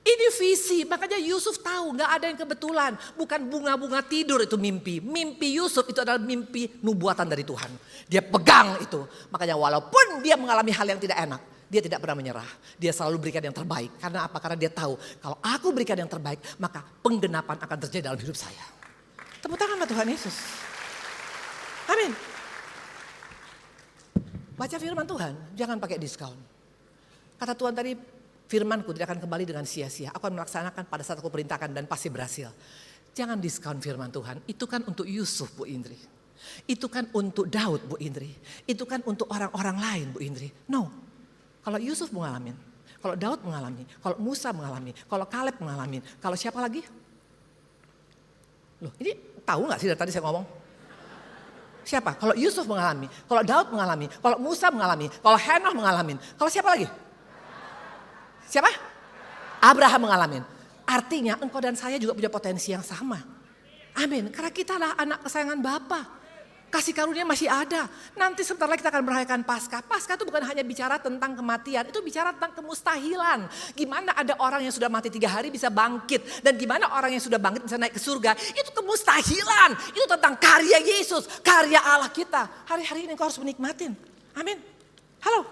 Ini visi, makanya Yusuf tahu nggak ada yang kebetulan. Bukan bunga-bunga tidur itu mimpi. Mimpi Yusuf itu adalah mimpi nubuatan dari Tuhan. Dia pegang itu. Makanya walaupun dia mengalami hal yang tidak enak, dia tidak pernah menyerah. Dia selalu berikan yang terbaik. Karena apa? Karena dia tahu kalau aku berikan yang terbaik, maka penggenapan akan terjadi dalam hidup saya. Tepuk tangan sama Tuhan Yesus. Amin. Baca firman Tuhan, jangan pakai diskon. Kata Tuhan tadi, firmanku tidak akan kembali dengan sia-sia. Aku akan melaksanakan pada saat aku perintahkan dan pasti berhasil. Jangan diskon firman Tuhan. Itu kan untuk Yusuf, Bu Indri. Itu kan untuk Daud, Bu Indri. Itu kan untuk orang-orang lain, Bu Indri. No. Kalau Yusuf mengalami, kalau Daud mengalami, kalau Musa mengalami, kalau Kaleb mengalami, kalau siapa lagi? Loh, ini tahu gak sih dari tadi saya ngomong? Siapa? Kalau Yusuf mengalami, kalau Daud mengalami, kalau Musa mengalami, kalau Henoh mengalami, kalau siapa lagi? Siapa? Abraham mengalami. Artinya engkau dan saya juga punya potensi yang sama. Amin. Karena kita adalah anak kesayangan Bapa. Kasih karunia masih ada. Nanti sebentar lagi kita akan merayakan Paskah. Paskah itu bukan hanya bicara tentang kematian, itu bicara tentang kemustahilan. Gimana ada orang yang sudah mati 3 hari bisa bangkit. Dan gimana orang yang sudah bangkit bisa naik ke surga. Itu kemustahilan. Itu tentang karya Yesus, karya Allah kita. Hari-hari ini kau harus menikmatin. Amin. Halo.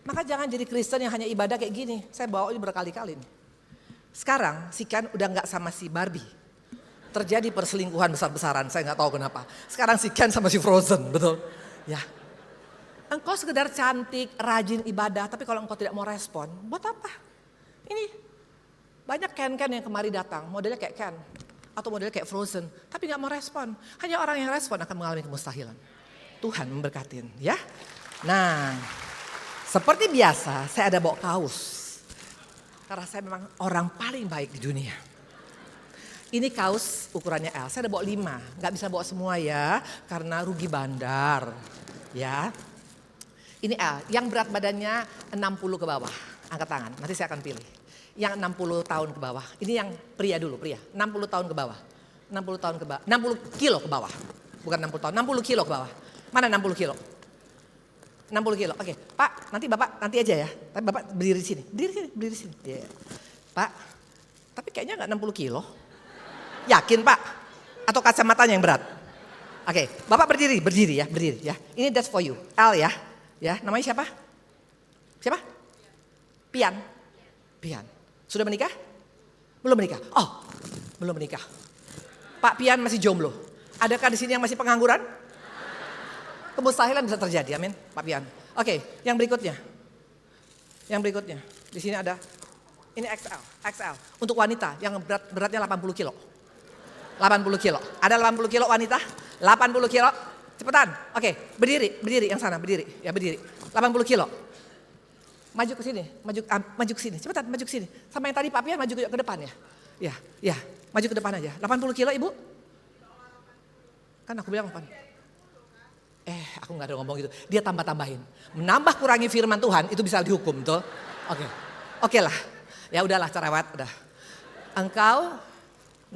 Maka jangan jadi Kristen yang hanya ibadah kayak gini. Saya bawa ini berkali-kali nih. Sekarang si Ken udah gak sama si Barbie. Terjadi perselingkuhan besar-besaran, saya nggak tahu kenapa. Sekarang si Ken sama si Frozen, betul? Ya. Engkau sekedar cantik, rajin ibadah, tapi kalau engkau tidak mau respon, buat apa? Ini banyak Ken-Ken yang kemari datang, modelnya kayak Ken atau modelnya kayak Frozen, tapi nggak mau respon. Hanya orang yang respon akan mengalami kemustahilan. Tuhan memberkatin, ya. Nah, seperti biasa, saya ada bawa kaos karena saya memang orang paling baik di dunia. Ini kaos ukurannya L, saya udah bawa 5, gak bisa bawa semua ya, karena rugi bandar. Ya, ini L, yang berat badannya 60 ke bawah, angkat tangan, nanti saya akan pilih. Yang 60 tahun ke bawah, ini yang pria dulu, pria, 60 tahun ke bawah. 60 tahun ke bawah, 60 kilo ke bawah, bukan 60 tahun, 60 kilo ke bawah. Mana 60 kilo? 60 kilo, oke. Pak, nanti Bapak, nanti aja ya, tapi Bapak berdiri di sini, berdiri di sini. Yeah. Pak, tapi kayaknya gak 60 kilo. Yakin Pak? Atau kacamatanya yang berat? Oke, Bapak berdiri ya. Ini that's for you, L ya. Ya, namanya siapa? Siapa? Pian. Sudah menikah? Belum menikah? Oh, belum menikah. Pak Pian masih jomblo. Adakah di sini yang masih pengangguran? Kemustahilan bisa terjadi, amin, Pak Pian. Oke, yang berikutnya. Di sini ada, ini XL. Untuk wanita yang beratnya 80 kilo. 80 kilo. Ada 80 kilo wanita? 80 kilo. Cepetan. Oke, berdiri yang sana, berdiri. 80 kilo. Maju ke sini, maju ke sini. Cepetan, maju ke sini. Sama yang tadi Pak Pian maju ke depan ya. Ya, maju ke depan aja. 80 kilo Ibu? Kan aku bilang 8. Aku gak ada ngomong gitu. Dia tambah-tambahin. Menambah kurangi firman Tuhan itu bisa dihukum, betul? Oke lah. Ya udahlah cerewet, udah. Engkau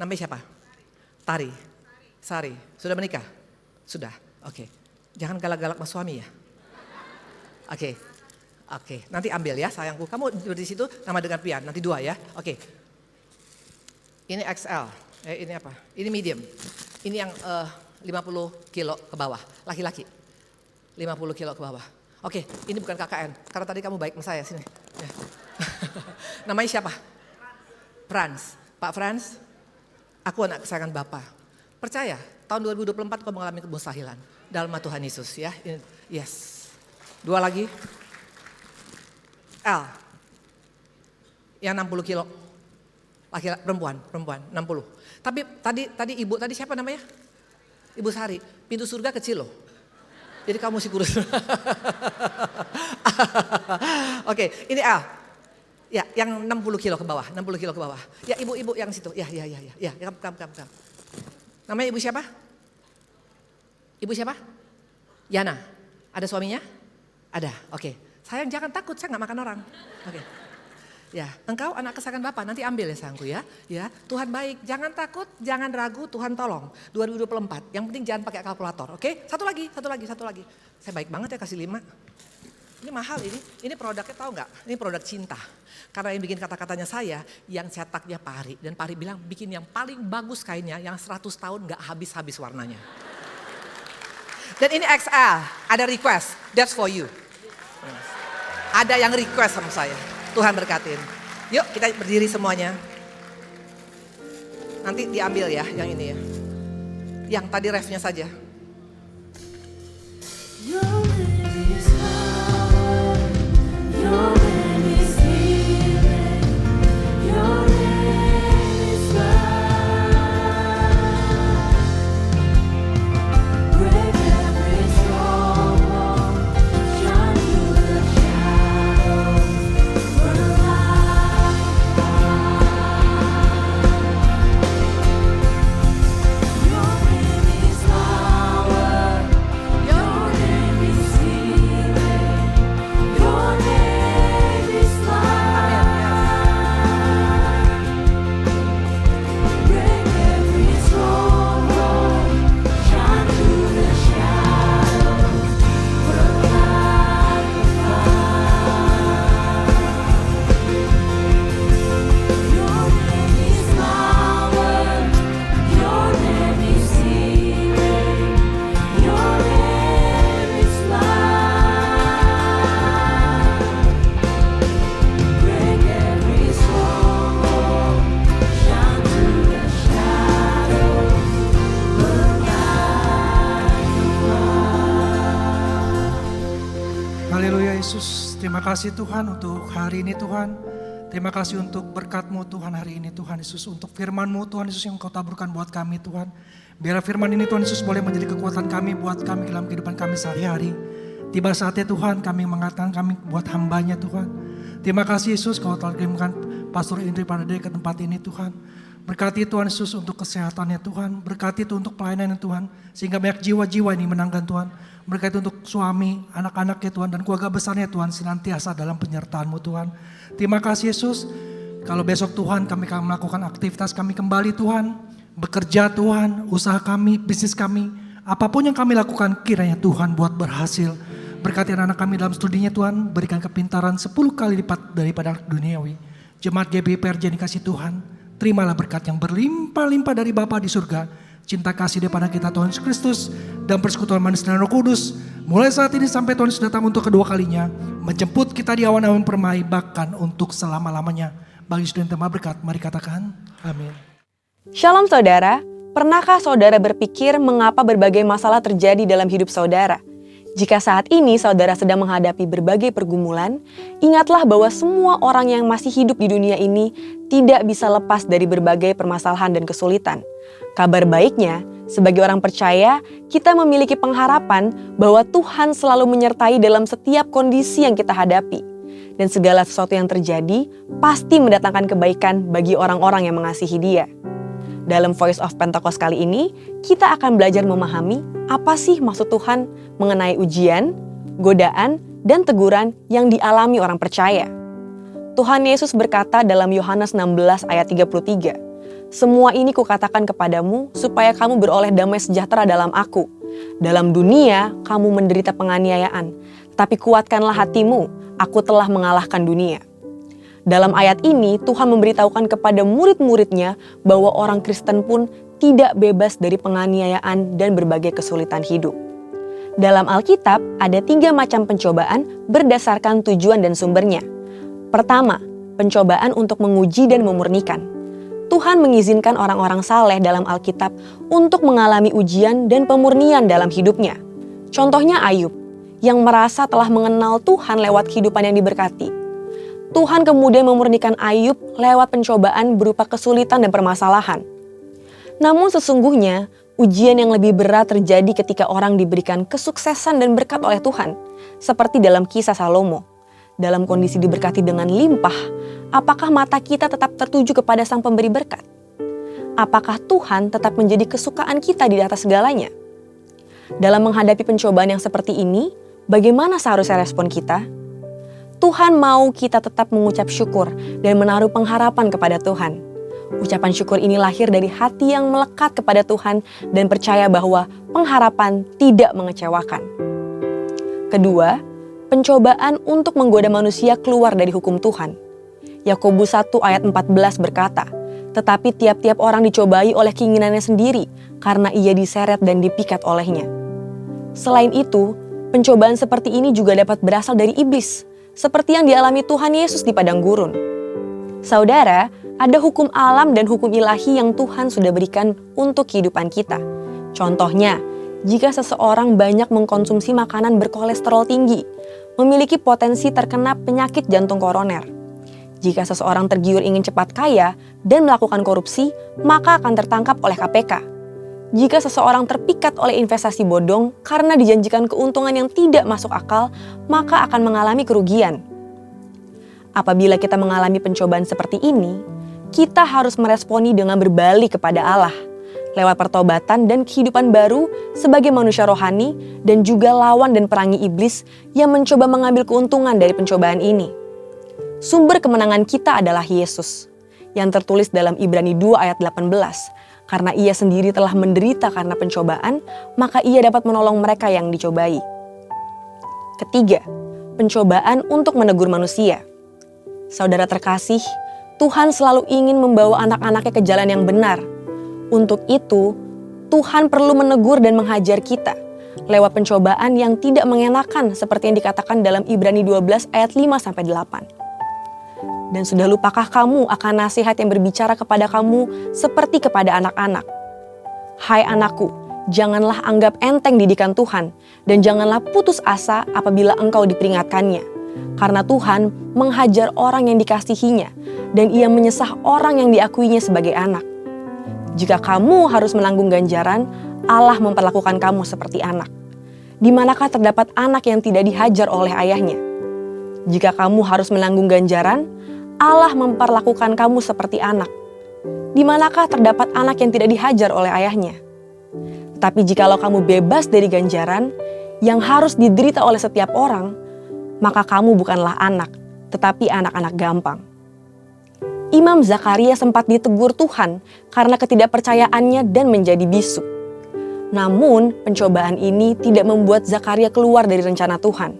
namanya siapa? Tari, Sari, sudah menikah? Sudah, oke. Jangan galak-galak sama suami ya. Oke. Nanti ambil ya sayangku. Kamu di situ nama dengan Pian, nanti 2 ya. Oke. Ini XL, ini apa? Ini medium. Ini yang 50 kilo ke bawah, laki-laki. 50 kilo ke bawah. Oke, ini bukan KKN, karena tadi kamu baik sama saya, sini. Ya. Namanya siapa? Frans. Pak Frans. Aku anak kesayangan Bapa. Percaya, tahun 2024 kau mengalami kemustahilan. Dalam nama Tuhan Yesus ya. Yes. 2 lagi. L. Yang 60 kilo. Laki-laki, perempuan 60. Tapi tadi ibu, tadi siapa namanya? Ibu Sari. Pintu surga kecil loh. Jadi kamu mesti kurus. Oke, ini L. Ya, yang 60 kilo ke bawah, 60 kilo ke bawah. Ya, ibu-ibu yang situ. Ya, kamu. Namanya ibu siapa? Ibu siapa? Yana. Ada suaminya? Ada, oke. Sayang jangan takut, saya gak makan orang. Oke. Ya, engkau anak kesayangan Bapa, nanti ambil ya sayangku ya. Ya, Tuhan baik, jangan takut, jangan ragu, Tuhan tolong. 2024, yang penting jangan pakai kalkulator, oke? Satu lagi. Saya baik banget ya kasih 5. Ini mahal ini produknya tahu nggak? Ini produk cinta. Karena yang bikin kata-katanya saya, yang cetaknya Pari. Dan Pari bilang bikin yang paling bagus kainnya, yang 100 tahun nggak habis-habis warnanya. Dan ini XL, ada request, that's for you. Ada yang request sama saya, Tuhan berkatin. Yuk kita berdiri semuanya. Nanti diambil ya yang ini ya. Yang tadi refnya saja. terima kasih Tuhan untuk hari ini Tuhan. Terima kasih untuk berkat-Mu Tuhan hari ini Tuhan Yesus. Untuk firman-Mu Tuhan Yesus yang Kau taburkan buat kami Tuhan. Biar firman ini Tuhan Yesus boleh menjadi kekuatan kami buat kami dalam kehidupan kami sehari-hari. Tiba saatnya Tuhan kami mengatakan kami buat hamba-Nya Tuhan. Terima kasih Yesus Kau telah kirimkan Pastor Indri pada ke tempat ini Tuhan. Berkati Tuhan Yesus untuk kesehatannya Tuhan. Berkati Tuhan untuk pelayanannya Tuhan. Sehingga banyak jiwa-jiwa ini menangkan Tuhan. Berkati untuk suami, anak-anaknya Tuhan. Dan keluarga besarnya Tuhan senantiasa dalam penyertaan-Mu Tuhan. Terima kasih Yesus. Kalau besok Tuhan kami akan melakukan aktivitas kami kembali Tuhan. Bekerja Tuhan, usaha kami, bisnis kami. Apapun yang kami lakukan kiranya Tuhan buat berhasil. Berkati anak-anak kami dalam studinya Tuhan. Berikan kepintaran 10 kali lipat daripada duniawi. Jemaat GBPRJ dikasih Tuhan. Terimalah berkat yang berlimpah-limpah dari Bapa di surga. Cinta kasih daripada kita Tuhan Yesus Kristus. Dan persekutuan manis dan Roh Kudus. Mulai saat ini sampai Tuhan Yesus datang untuk kedua kalinya. Menjemput kita di awan-awan permai bahkan untuk selama-lamanya. Bagi student tema berkat, mari katakan amin. Shalom saudara, pernahkah saudara berpikir mengapa berbagai masalah terjadi dalam hidup saudara? Jika saat ini saudara sedang menghadapi berbagai pergumulan, ingatlah bahwa semua orang yang masih hidup di dunia ini tidak bisa lepas dari berbagai permasalahan dan kesulitan. Kabar baiknya, sebagai orang percaya, kita memiliki pengharapan bahwa Tuhan selalu menyertai dalam setiap kondisi yang kita hadapi. Dan segala sesuatu yang terjadi pasti mendatangkan kebaikan bagi orang-orang yang mengasihi Dia. Dalam Voice of Pentecost kali ini, kita akan belajar memahami apa sih maksud Tuhan mengenai ujian, godaan, dan teguran yang dialami orang percaya. Tuhan Yesus berkata dalam Yohanes 16 ayat 33, "Semua ini kukatakan kepadamu supaya kamu beroleh damai sejahtera dalam Aku. Dalam dunia kamu menderita penganiayaan, tapi kuatkanlah hatimu, Aku telah mengalahkan dunia." Dalam ayat ini, Tuhan memberitahukan kepada murid-muridnya bahwa orang Kristen pun tidak bebas dari penganiayaan dan berbagai kesulitan hidup. Dalam Alkitab, ada 3 macam pencobaan berdasarkan tujuan dan sumbernya. Pertama, pencobaan untuk menguji dan memurnikan. Tuhan mengizinkan orang-orang saleh dalam Alkitab untuk mengalami ujian dan pemurnian dalam hidupnya. Contohnya Ayub, yang merasa telah mengenal Tuhan lewat kehidupan yang diberkati. Tuhan kemudian memurnikan Ayub lewat pencobaan berupa kesulitan dan permasalahan. Namun sesungguhnya, ujian yang lebih berat terjadi ketika orang diberikan kesuksesan dan berkat oleh Tuhan. Seperti dalam kisah Salomo. Dalam kondisi diberkati dengan limpah, apakah mata kita tetap tertuju kepada Sang Pemberi berkat? Apakah Tuhan tetap menjadi kesukaan kita di atas segalanya? Dalam menghadapi pencobaan yang seperti ini, bagaimana seharusnya respon kita? Tuhan mau kita tetap mengucap syukur dan menaruh pengharapan kepada Tuhan. Ucapan syukur ini lahir dari hati yang melekat kepada Tuhan dan percaya bahwa pengharapan tidak mengecewakan. Kedua, pencobaan untuk menggoda manusia keluar dari hukum Tuhan. Yakobus 1 ayat 14 berkata, "Tetapi tiap-tiap orang dicobai oleh keinginannya sendiri karena ia diseret dan dipikat olehnya." Selain itu, pencobaan seperti ini juga dapat berasal dari iblis, seperti yang dialami Tuhan Yesus di padang gurun. Saudara, ada hukum alam dan hukum ilahi yang Tuhan sudah berikan untuk kehidupan kita. Contohnya, jika seseorang banyak mengkonsumsi makanan berkolesterol tinggi, memiliki potensi terkena penyakit jantung koroner. Jika seseorang tergiur ingin cepat kaya dan melakukan korupsi, maka akan tertangkap oleh KPK. Jika seseorang terpikat oleh investasi bodong karena dijanjikan keuntungan yang tidak masuk akal, maka akan mengalami kerugian. Apabila kita mengalami pencobaan seperti ini, kita harus meresponi dengan berbalik kepada Allah, lewat pertobatan dan kehidupan baru sebagai manusia rohani dan juga lawan dan perangi iblis yang mencoba mengambil keuntungan dari pencobaan ini. Sumber kemenangan kita adalah Yesus, yang tertulis dalam Ibrani 2 ayat 18. Karena ia sendiri telah menderita karena pencobaan, maka ia dapat menolong mereka yang dicobai. Ketiga, pencobaan untuk menegur manusia. Saudara terkasih, Tuhan selalu ingin membawa anak-anaknya ke jalan yang benar. Untuk itu, Tuhan perlu menegur dan menghajar kita lewat pencobaan yang tidak mengenakan seperti yang dikatakan dalam Ibrani 12 ayat 5-8. Dan sudah lupakah kamu akan nasihat yang berbicara kepada kamu seperti kepada anak-anak? Hai anakku, janganlah anggap enteng didikan Tuhan, dan janganlah putus asa apabila engkau diperingatkannya. Karena Tuhan menghajar orang yang dikasihinya dan ia menyesah orang yang diakuinya sebagai anak. Jika kamu harus menanggung ganjaran, Allah memperlakukan kamu seperti anak. Di manakah terdapat anak yang tidak dihajar oleh ayahnya? Jika kamu harus menanggung ganjaran, Allah memperlakukan kamu seperti anak. Di manakah terdapat anak yang tidak dihajar oleh ayahnya? Tetapi jikalau kamu bebas dari ganjaran yang harus diderita oleh setiap orang, maka kamu bukanlah anak, tetapi anak-anak gampang. Imam Zakaria sempat ditegur Tuhan karena ketidakpercayaannya dan menjadi bisu. Namun, pencobaan ini tidak membuat Zakaria keluar dari rencana Tuhan.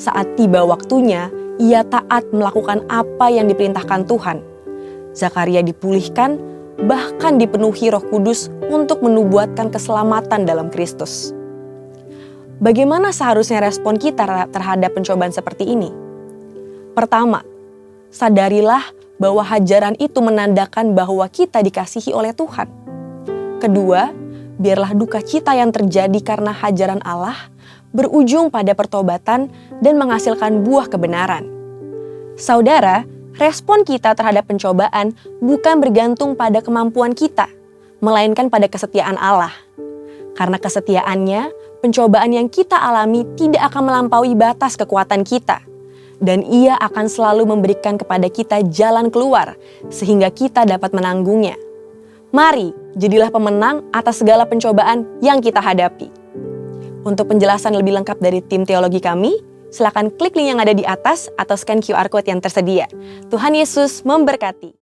Saat tiba waktunya, ia taat melakukan apa yang diperintahkan Tuhan. Zakaria dipulihkan, bahkan dipenuhi Roh Kudus untuk menubuatkan keselamatan dalam Kristus. Bagaimana seharusnya respon kita terhadap pencobaan seperti ini? Pertama, sadarilah bahwa hajaran itu menandakan bahwa kita dikasihi oleh Tuhan. Kedua, biarlah duka cita yang terjadi karena hajaran Allah berujung pada pertobatan dan menghasilkan buah kebenaran. Saudara, respon kita terhadap pencobaan bukan bergantung pada kemampuan kita, melainkan pada kesetiaan Allah. Karena kesetiaannya, pencobaan yang kita alami tidak akan melampaui batas kekuatan kita. Dan ia akan selalu memberikan kepada kita jalan keluar, sehingga kita dapat menanggungnya. Mari, jadilah pemenang atas segala pencobaan yang kita hadapi. Untuk penjelasan lebih lengkap dari tim teologi kami, silakan klik link yang ada di atas atau scan QR Code yang tersedia. Tuhan Yesus memberkati.